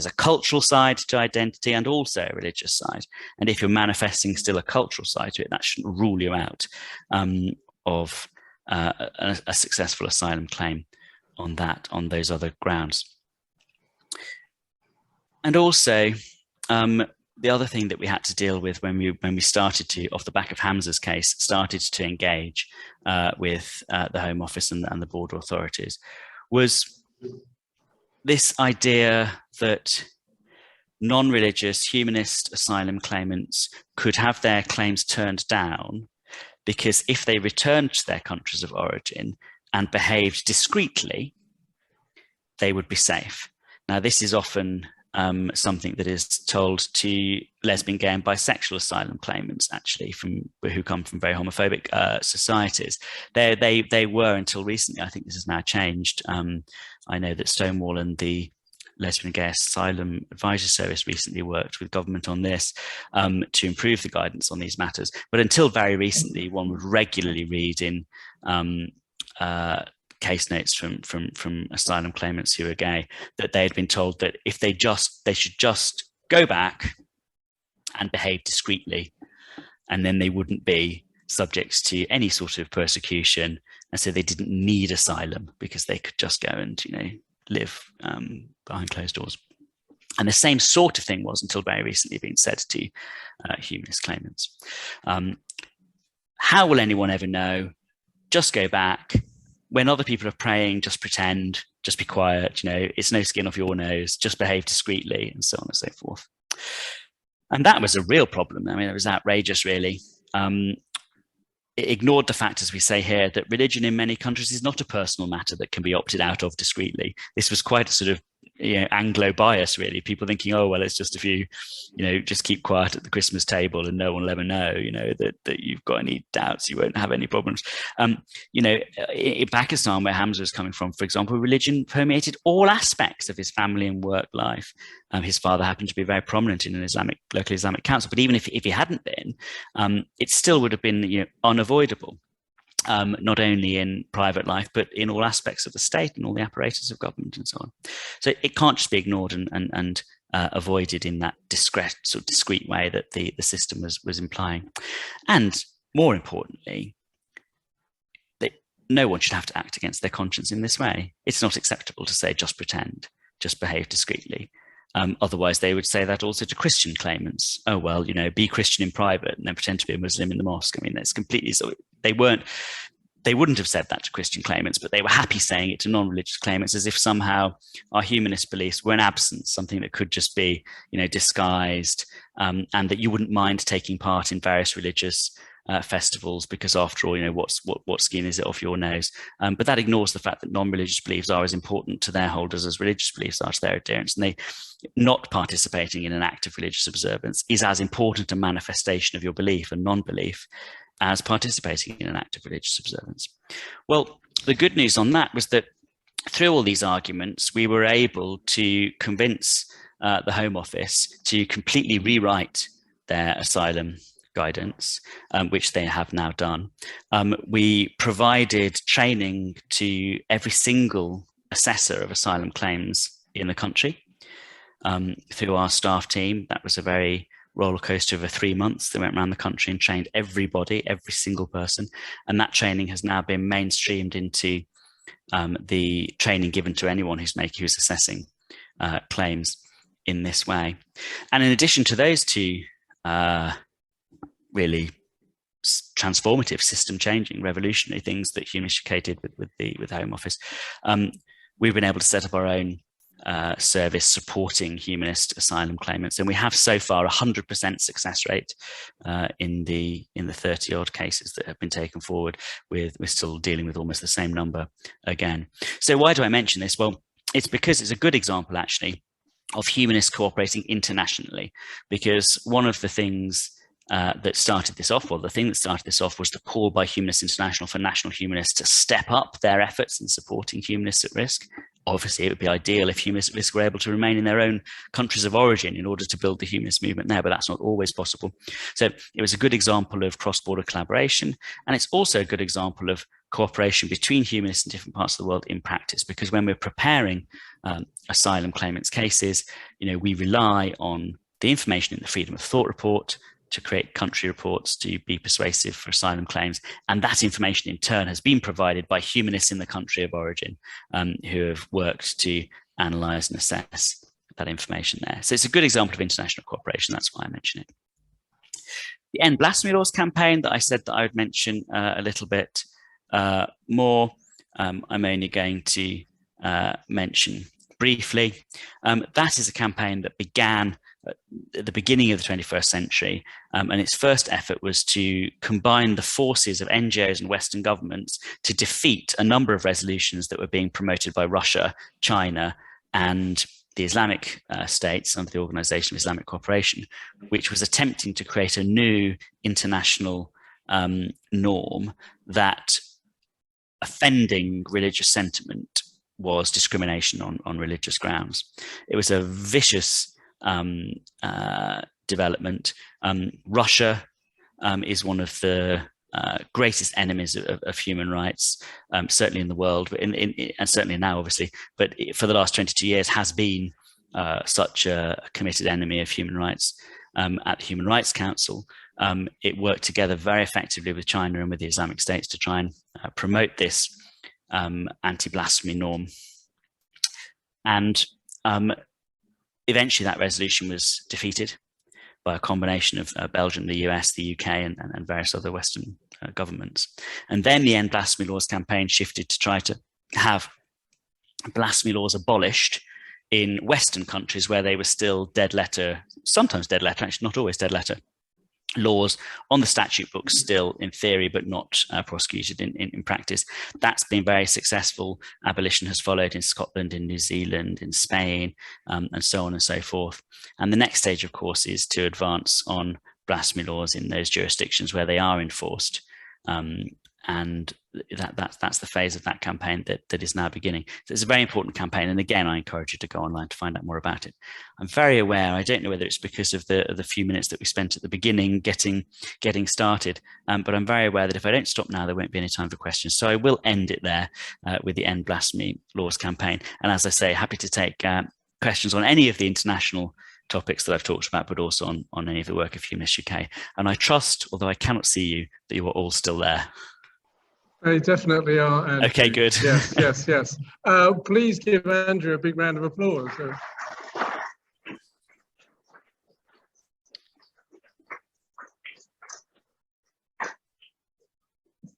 a cultural side to identity and also a religious side, and if you're manifesting still a cultural side to it, that shouldn't rule you out of a successful asylum claim on those other grounds. And also, the other thing that we had to deal with when we started to, off the back of Hamza's case, started to engage with the Home Office and the border authorities, was this idea that non-religious humanist asylum claimants could have their claims turned down because if they returned to their countries of origin and behaved discreetly, they would be safe. Now, this is often something that is told to lesbian, gay, and bisexual asylum claimants, actually, who come from very homophobic societies. They were until recently. I think this has now changed. I know that Stonewall and the Lesbian and Gay Asylum Advisory Service recently worked with government on this to improve the guidance on these matters. But until very recently, one would regularly read in case notes from asylum claimants who are gay that they had been told that if they should just go back and behave discreetly, and then they wouldn't be subject to any sort of persecution, and so they didn't need asylum because they could just go and live behind closed doors. And the same sort of thing was until very recently being said to humanist claimants. How will anyone ever know? Just go back. When other people are praying, just pretend, just be quiet, it's no skin off your nose, just behave discreetly, and so on and so forth. And that was a real problem. I mean, it was outrageous, really. It ignored the fact, as we say here, that religion in many countries is not a personal matter that can be opted out of discreetly. This was quite a sort of Anglo bias, really. People thinking, oh, well, it's just if you, just keep quiet at the Christmas table and no one will ever know, that you've got any doubts, you won't have any problems. In Pakistan, where Hamza was coming from, for example, religion permeated all aspects of his family and work life. His father happened to be very prominent in an local Islamic council, but even if he hadn't been, it still would have been unavoidable. Not only in private life, but in all aspects of the state and all the apparatus of government and so on. So it can't just be ignored and avoided in that discreet way that the system was implying. And more importantly, no one should have to act against their conscience in this way. It's not acceptable to say, just pretend, just behave discreetly. Otherwise, they would say that also to Christian claimants. Oh, well, be Christian in private and then pretend to be a Muslim in the mosque. I mean, that's completely so. They wouldn't have said that to Christian claimants, but they were happy saying it to non-religious claimants as if somehow our humanist beliefs were an absence, something that could just be, disguised, and that you wouldn't mind taking part in various religious festivals because, after all, what skin is it off your nose? But that ignores the fact that non-religious beliefs are as important to their holders as religious beliefs are to their adherents, and not participating in an act of religious observance is as important a manifestation of your belief and non-belief as participating in an act of religious observance. Well, the good news on that was that through all these arguments, we were able to convince the Home Office to completely rewrite their asylum guidance, which they have now done. We provided training to every single assessor of asylum claims in the country through our staff team. That was a very roller coaster over 3 months. They went around the country and trained everybody, every single person. And that training has now been mainstreamed into the training given to anyone who's assessing claims in this way. And in addition to those two really transformative, system-changing, revolutionary things that Humanists UK did with the Home Office, we've been able to set up our own service supporting humanist asylum claimants, and we have so far 100% success rate in the 30 odd cases that have been taken forward. We're still dealing with almost the same number again. So why do I mention this? Well, it's because it's a good example actually of humanists cooperating internationally, because one of the things that started this off, well, the thing that started this off was the call by Humanists International for national humanists to step up their efforts in supporting humanists at risk. Obviously, it would be ideal if humanists at risk were able to remain in their own countries of origin in order to build the humanist movement there, but that's not always possible. So it was a good example of cross-border collaboration, and it's also a good example of cooperation between humanists in different parts of the world in practice, because when we're preparing asylum claimants' cases, we rely on the information in the Freedom of Thought report to create country reports to be persuasive for asylum claims. And that information in turn has been provided by humanists in the country of origin who have worked to analyse and assess that information there. So it's a good example of international cooperation. That's why I mention it. The End Blasphemy Laws campaign that I said that I would mention a little bit more, I'm only going to mention briefly. That is a campaign that began at the beginning of the 21st century, and its first effort was to combine the forces of NGOs and Western governments to defeat a number of resolutions that were being promoted by Russia, China, and the Islamic states under the Organization of Islamic Cooperation, which was attempting to create a new international norm that offending religious sentiment was discrimination on religious grounds. It was a vicious development. Russia is one of the greatest enemies of human rights, certainly in the world, but and certainly now, obviously, but for the last 22 years has been such a committed enemy of human rights. At the Human Rights Council, it worked together very effectively with China and with the Islamic states to try and promote this anti-blasphemy norm. And eventually that resolution was defeated by a combination of Belgium, the US, the UK, and various other Western governments. And then the End Blasphemy Laws campaign shifted to try to have blasphemy laws abolished in Western countries where they were still dead letter, sometimes dead letter, actually not always dead letter, laws on the statute books still in theory, but not prosecuted in practice. That's been very successful. Abolition has followed in Scotland, in New Zealand, in Spain, and so on and so forth. And the next stage, of course, is to advance on blasphemy laws in those jurisdictions where they are enforced. And that's the phase of that campaign that is now beginning. So it's a very important campaign. And again, I encourage you to go online to find out more about it. I'm very aware, I don't know whether it's because of the few minutes that we spent at the beginning getting started, but I'm very aware that if I don't stop now, there won't be any time for questions. So I will end it there with the End Blasphemy Laws campaign. And as I say, happy to take questions on any of the international topics that I've talked about, but also on any of the work of Humanists UK. And I trust, although I cannot see you, that you are all still there. They definitely are, Andrew. Okay, good. Yes. Please give Andrew a big round of applause.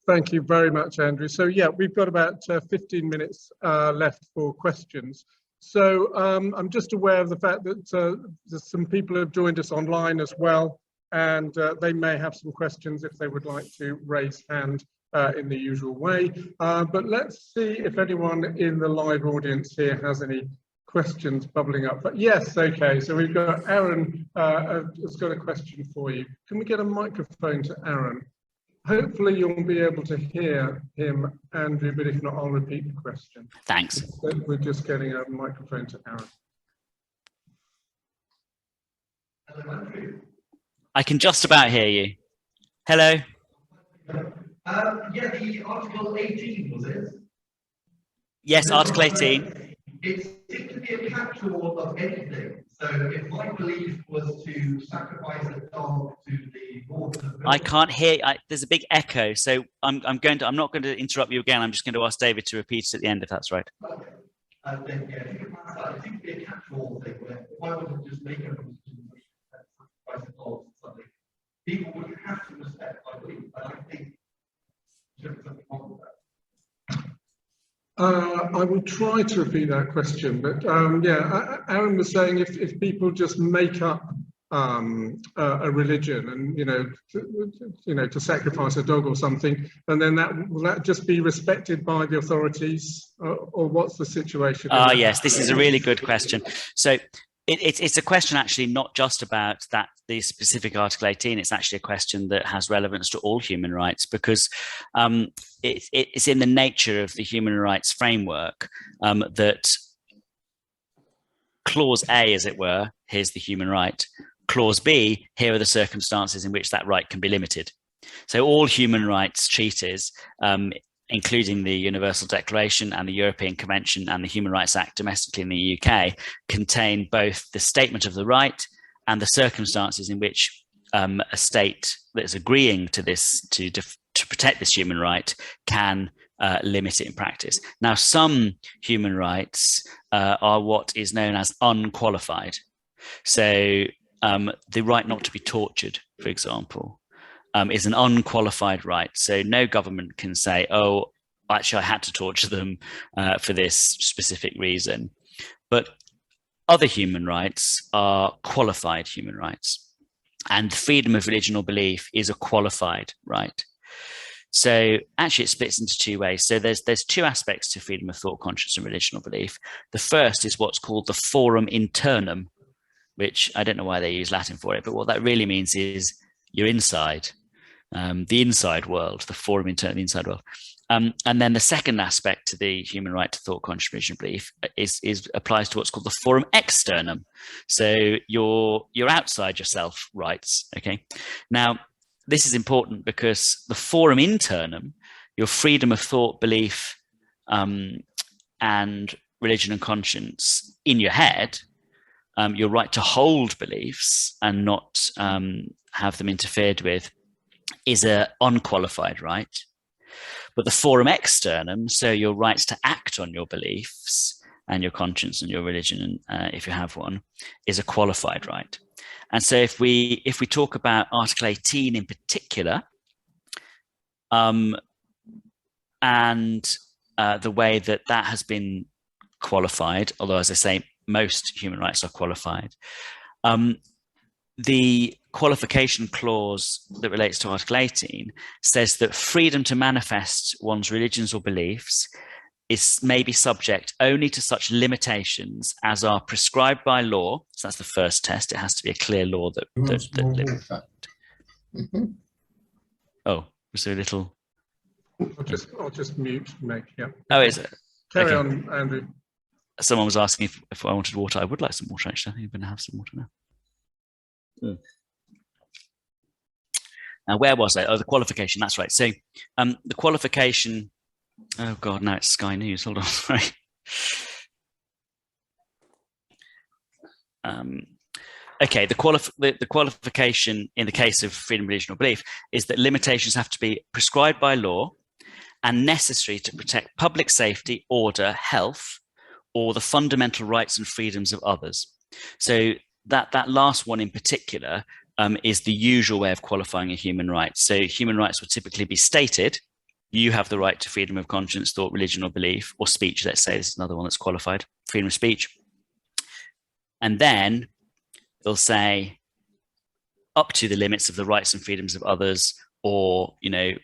Thank you very much, Andrew. So yeah, we've got about 15 minutes left for questions. So I'm just aware of the fact that some people have joined us online as well, and they may have some questions if they would like to raise hand in the usual way. But let's see if anyone in the live audience here has any questions bubbling up. But yes, okay, so we've got Aaron has got a question for you. Can we get a microphone to Aaron? Hopefully you'll be able to hear him, Andrew, but if not, I'll repeat the question. Thanks. We're just getting a microphone to Aaron. Hello, Andrew. I can just about hear you. Hello. Yeah, the Article 18, was it? Yes, Article 18. It seemed to be a catch-all of anything. So if my belief was to sacrifice a dog to the Lord of the I can't hear. There's a big echo, so I'm not going to interrupt you again. I'm just going to ask David to repeat it at the end, if that's right. Okay. And then, yeah, if you can pass that, it seems to be a catch-all thing where why wouldn't just make a religion sacrifice a dog or something? People would have to respect my belief, and I think there's something wrong with that. I will try to repeat that question, but yeah, Aaron was saying if people just make up a religion and to sacrifice a dog or something, and then will that just be respected by the authorities, or what's the situation? Yes, this is a really good question. So it's a question actually not just about the specific Article 18. It's actually a question that has relevance to all human rights, because it's in the nature of the human rights framework that Clause A, as it were, here's the human right. Clause B, here are the circumstances in which that right can be limited. So all human rights treaties, including the Universal Declaration and the European Convention and the Human Rights Act domestically in the UK, contain both the statement of the right and the circumstances in which a state that is agreeing to this, to protect this human right, can limit it in practice. Now, some human rights are what is known as unqualified. So the right not to be tortured, for example, is an unqualified right. So no government can say, oh, actually, I had to torture them for this specific reason. But other human rights are qualified human rights. And freedom of religion or belief is a qualified right. So actually, it splits into two ways. So there's two aspects to freedom of thought, conscience, and religion or belief. The first is what's called the forum internum, which I don't know why they use Latin for it, but what that really means is you're inside, the inside world, the forum internum, the inside world. And then the second aspect to the human right to thought, conscience, religion, belief applies to what's called the forum externum. So your outside yourself rights. Okay. Now, this is important because the forum internum, your freedom of thought, belief, and religion and conscience in your head, your right to hold beliefs and not have them interfered with, is an unqualified right. But the forum externum, so your rights to act on your beliefs and your conscience and your religion, if you have one, is a qualified right. And so if we talk about Article 18 in particular, and the way that has been qualified, although as I say, most human rights are qualified, the qualification clause that relates to Article 18 says that freedom to manifest one's religions or beliefs may be subject only to such limitations as are prescribed by law. So that's the first test. It has to be a clear law that Oh, was there a little? I'll just mute Meg. Yeah. Oh, is it? Carry on, Andrew. Someone was asking if I wanted water. I would like some water, actually. I think I'm going to have some water now. Now, where was I? Oh, the qualification. That's right. So the qualification. Oh God, now it's Sky News. Hold on, sorry. Okay, the qualification in the case of freedom of religion or belief is that limitations have to be prescribed by law and necessary to protect public safety, order, health, or the fundamental rights and freedoms of others. So that last one in particular is the usual way of qualifying a human right. So human rights would typically be stated. You have the right to freedom of conscience, thought, religion, or belief, or speech. Let's say this is another one that's qualified, freedom of speech. And then they'll say up to the limits of the rights and freedoms of others, or,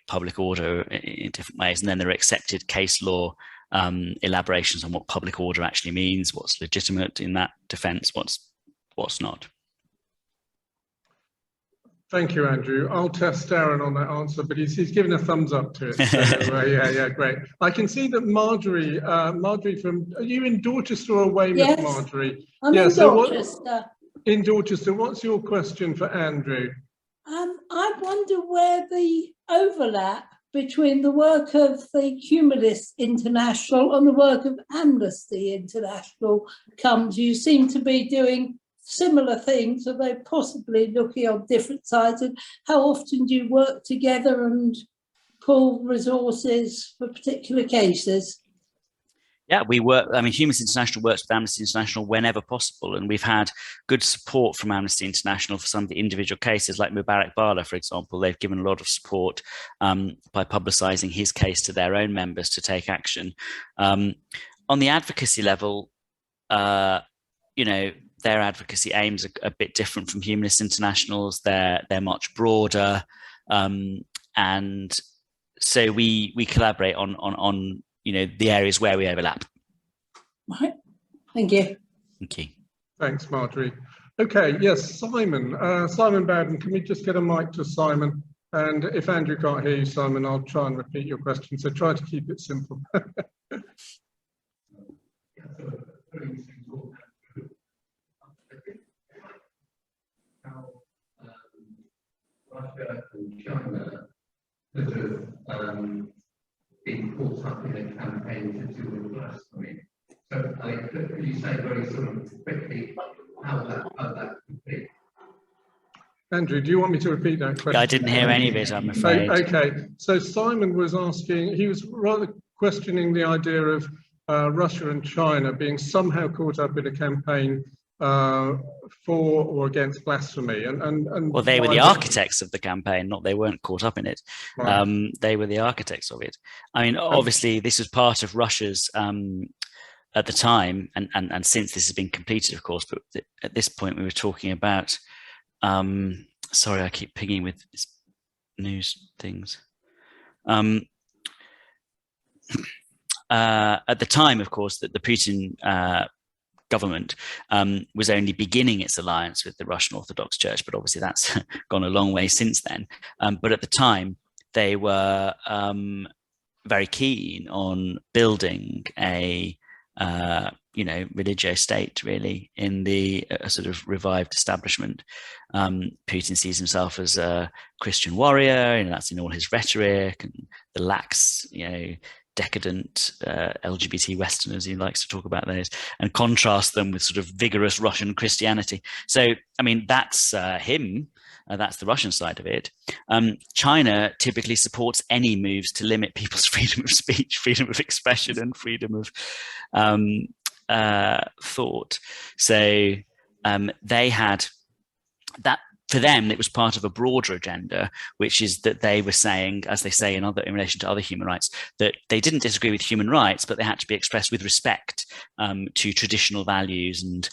public order in different ways. And then there are accepted case law elaborations on what public order actually means, what's legitimate in that defense, what's not. Thank you, Andrew. I'll test Darren on that answer, but he's given a thumbs up to it. So, yeah, great. I can see that Marjorie are you in Dorchester or Weymouth, yes. Marjorie? I'm in Dorchester. In Dorchester, what's your question for Andrew? I wonder where the overlap between the work of the Humanists International and the work of Amnesty International comes. You seem to be doing similar things, although possibly looking on different sides. And how often do you work together and pool resources for particular cases? Yeah, we work. I mean, Humanists International works with Amnesty International whenever possible, and we've had good support from Amnesty International for some of the individual cases, like Mubarak Bala, for example. They've given a lot of support by publicising his case to their own members to take action. On the advocacy level, their advocacy aims are a bit different from Humanists International's. They're much broader, and so we collaborate on the areas where we overlap. Right. Thank you. Thank you. Thanks, Marjorie. Okay, yes, Simon. Simon Bowden, can we just get a mic to Simon? And if Andrew can't hear you, Simon, I'll try and repeat your question. So try to keep it simple. Russia and China that have been caught up in a campaign to do with blasphemy. So could you say very sort of quickly how that could be? Andrew, do you want me to repeat that question? I didn't hear any of it, I'm afraid. Okay, so Simon was asking, he was rather questioning the idea of Russia and China being somehow caught up in a campaign for or against blasphemy. And well, they were the architects of the campaign, not they weren't caught up in it. Right. They were the architects of it. I mean, obviously, this was part of Russia's at the time, and since this has been completed, of course, but at this point we were talking about, sorry, I keep pinging with news things. At the time, of course, that the Putin government was only beginning its alliance with the Russian Orthodox Church, but obviously that's gone a long way since then. But at the time, they were very keen on building a religio state, really, in the sort of revived establishment. Putin sees himself as a Christian warrior, and that's in all his rhetoric, and the lax, decadent LGBT Westerners, he likes to talk about those, and contrast them with sort of vigorous Russian Christianity. So, I mean, that's him. That's the Russian side of it. China typically supports any moves to limit people's freedom of speech, freedom of expression, and freedom of thought. So they had that. For them, it was part of a broader agenda, which is that they were saying, as they say in relation to other human rights, that they didn't disagree with human rights, but they had to be expressed with respect to traditional values. And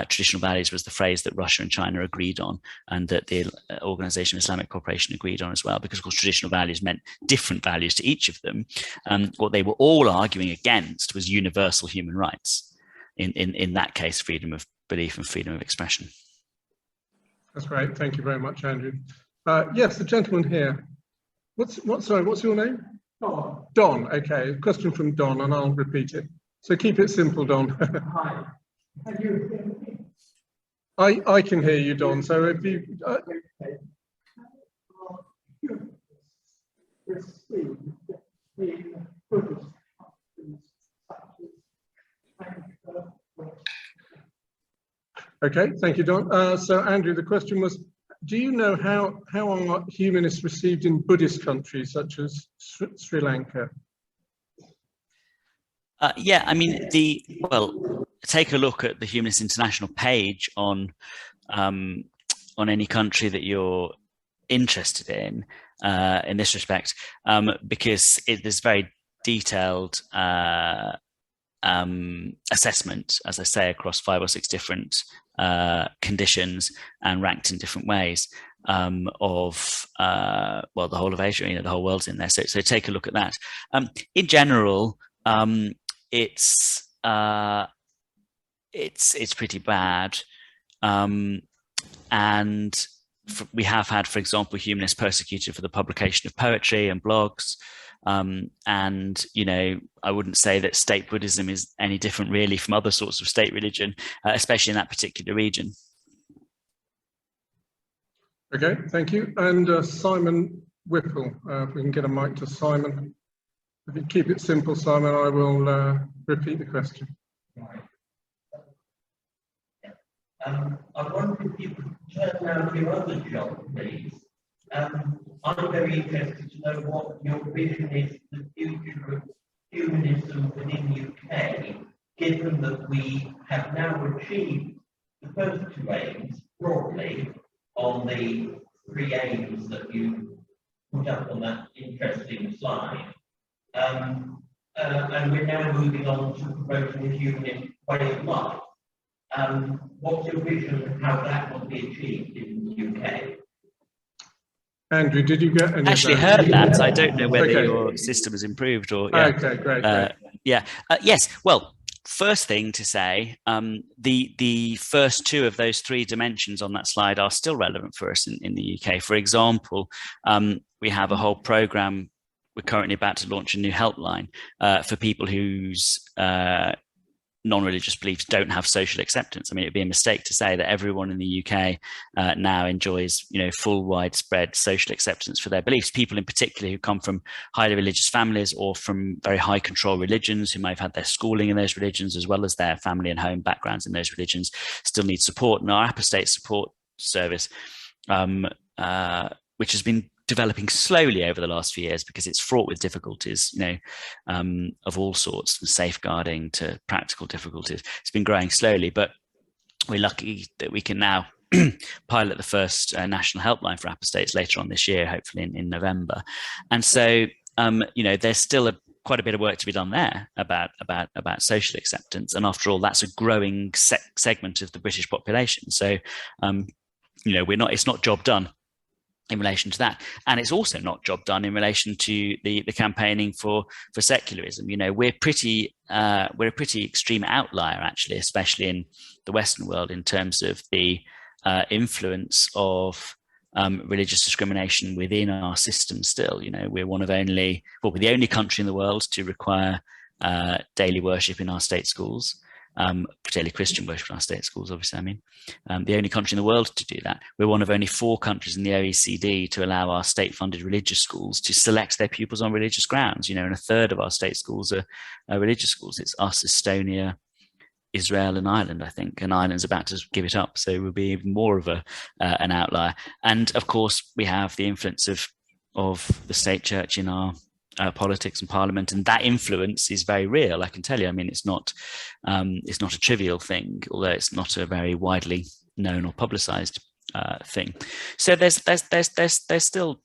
traditional values was the phrase that Russia and China agreed on, and that the Organization of Islamic Cooperation agreed on as well, because of course traditional values meant different values to each of them. What they were all arguing against was universal human rights. In that case, freedom of belief and freedom of expression. That's great. Thank you very much, Andrew. Yes, the gentleman here. What's your name? Don. Don. Okay. A question from Don, and I'll repeat it. So keep it simple, Don. Hi. Can you hear me? I can hear you, Don. So if you. Okay, thank you, Don. So, Andrew, the question was, do you know how are humanists received in Buddhist countries such as Sri Lanka? Yeah, I mean, take a look at the Humanists International page on any country that you're interested in this respect, because there's very detailed assessment, as I say, across 5 or 6 different conditions and ranked in different ways of the whole of Asia. The whole world's in there. So take a look at that. In general, it's pretty bad, and we have had, for example, humanists persecuted for the publication of poetry and blogs. And I wouldn't say that state Buddhism is any different really from other sorts of state religion, especially in that particular region. Okay, thank you. And Simon Whipple, if we can get a mic to Simon. If you keep it simple, Simon, I will repeat the question. I wonder if you could turn now to your other job, please. I'm very interested to know what your vision is for the future of humanism within UK, given that we have now achieved the first 2 aims broadly on the 3 aims that you put up on that interesting slide. And we're now moving on to promoting a humanist way of life. What's your vision of how that will be achieved in the UK? Andrew, did you get any? Actually heard that. I don't know whether your system has improved or. Yeah. Okay, great. Yes. Well, first thing to say, the first 2 of those 3 dimensions on that slide are still relevant for us in the UK. For example, we have a whole program. We're currently about to launch a new helpline for people whose non-religious beliefs don't have social acceptance. I mean, it'd be a mistake to say that everyone in the UK now enjoys, full widespread social acceptance for their beliefs. People in particular who come from highly religious families or from very high control religions, who might have had their schooling in those religions as well as their family and home backgrounds in those religions, still need support. And our apostate support service, which has been developing slowly over the last few years because it's fraught with difficulties, of all sorts, from safeguarding to practical difficulties. It's been growing slowly, but we're lucky that we can now pilot the first national helpline for apostates later on this year, hopefully in November. And so, there's still quite a bit of work to be done there about social acceptance. And after all, that's a growing segment of the British population. So, it's not job done in relation to that, and it's also not job done in relation to the campaigning for secularism. We're a pretty extreme outlier, actually, especially in the Western world, in terms of the influence of religious discrimination within our system. Still, we're we're the only country in the world to require daily worship in our state schools. Particularly Christian worship in our state schools, obviously, the only country in the world to do that. We're one of only 4 countries in the OECD to allow our state-funded religious schools to select their pupils on religious grounds, and a third of our state schools are religious schools. It's us, Estonia, Israel and Ireland, I think, and Ireland's about to give it up, so we'll be even more of an outlier. And of course, we have the influence of the state church in our politics and parliament, and that influence is very real. I can tell you. It's not a trivial thing, although it's not a very widely known or publicised thing. So there's still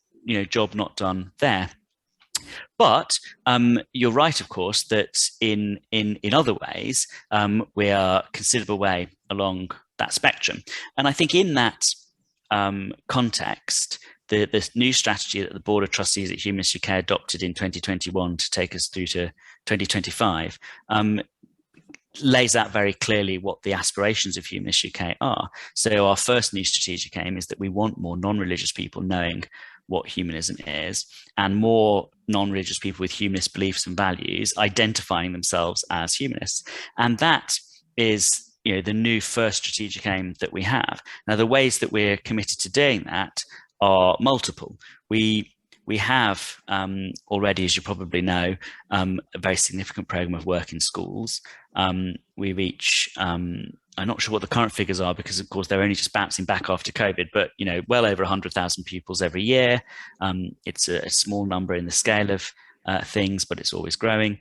job not done there. But you're right, of course, that in other ways we are a considerable way along that spectrum, and I think in that context, the new strategy that the Board of Trustees at Humanists UK adopted in 2021 to take us through to 2025 lays out very clearly what the aspirations of Humanists UK are. So our first new strategic aim is that we want more non-religious people knowing what humanism is, and more non-religious people with humanist beliefs and values identifying themselves as humanists. And that is the new first strategic aim that we have. Now, the ways that we're committed to doing that are multiple. We have already, as you probably know, a very significant program of work in schools. We reach, I'm not sure what the current figures are, because of course they're only just bouncing back after COVID, but well over 100,000 pupils every year. It's a small number in the scale of things, but it's always growing.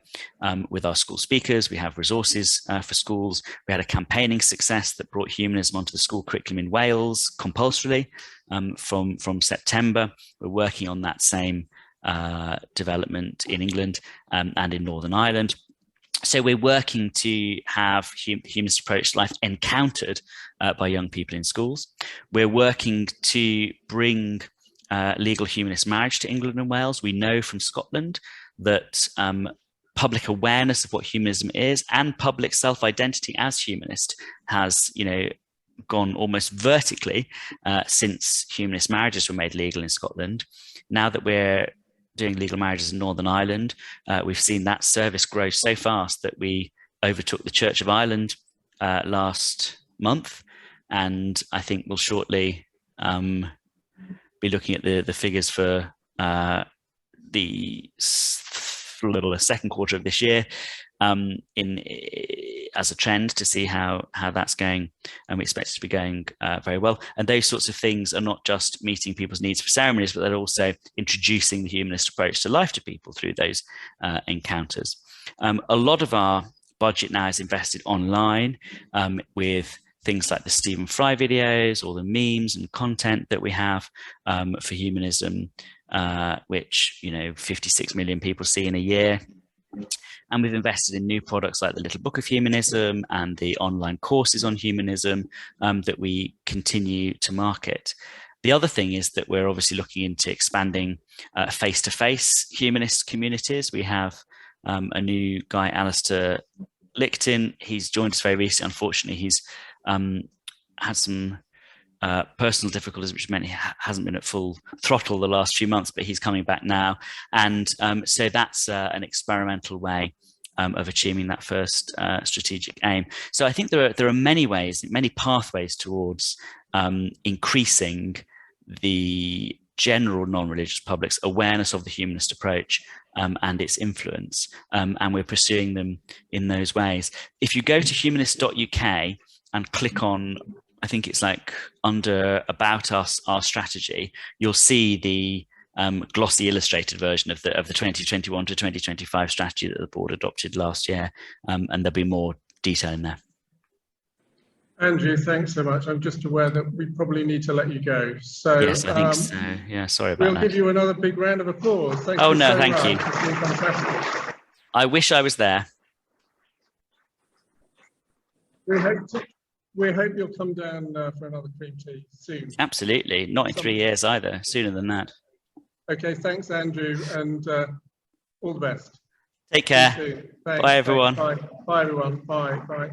With our school speakers, we have resources for schools. We had a campaigning success that brought humanism onto the school curriculum in Wales compulsorily from September. We're working on that same development in England and in Northern Ireland. So we're working to have the humanist approach to life encountered by young people in schools. We're working to bring legal humanist marriage to England and Wales. We know from Scotland that public awareness of what humanism is and public self-identity as humanist has, gone almost vertically since humanist marriages were made legal in Scotland. Now that we're doing legal marriages in Northern Ireland, we've seen that service grow so fast that we overtook the Church of Ireland last month, and I think we'll shortly be looking at the figures for the second quarter of this year as a trend, to see how that's going, and we expect it to be going very well. And those sorts of things are not just meeting people's needs for ceremonies, but they're also introducing the humanist approach to life to people through those encounters. A lot of our budget now is invested online with things like the Stephen Fry videos or the memes and content that we have for humanism, which 56 million people see in a year. And we've invested in new products like the Little Book of Humanism and the online courses on humanism that we continue to market. The other thing is that we're obviously looking into expanding face-to-face humanist communities. We have a new guy, Alistair Lichtin. He's joined us very recently. Unfortunately, he's had some personal difficulties, which meant he hasn't been at full throttle the last few months, but he's coming back now. And so that's an experimental way of achieving that first strategic aim. So I think there are many ways, many pathways towards increasing the general non-religious public's awareness of the humanist approach and its influence, and we're pursuing them in those ways. If you go to humanist.uk and click on, I think it's like under About Us, Our Strategy, you'll see the glossy illustrated version of the 2021 to 2025 strategy that the board adopted last year, and there'll be more detail in there. Andrew, thanks so much. I'm just aware that we probably need to let you go. So yes, I think so. Yeah, sorry about that. We'll give you another big round of applause. Thank oh you no, so thank much. you. It's been fantastic. I wish I was there. We hope you'll come down for another cream tea soon. Absolutely, not in 3 years either. Sooner than that. Okay, thanks, Andrew, and all the best. Take care. Thanks, Bye, everyone. Bye, everyone. Bye.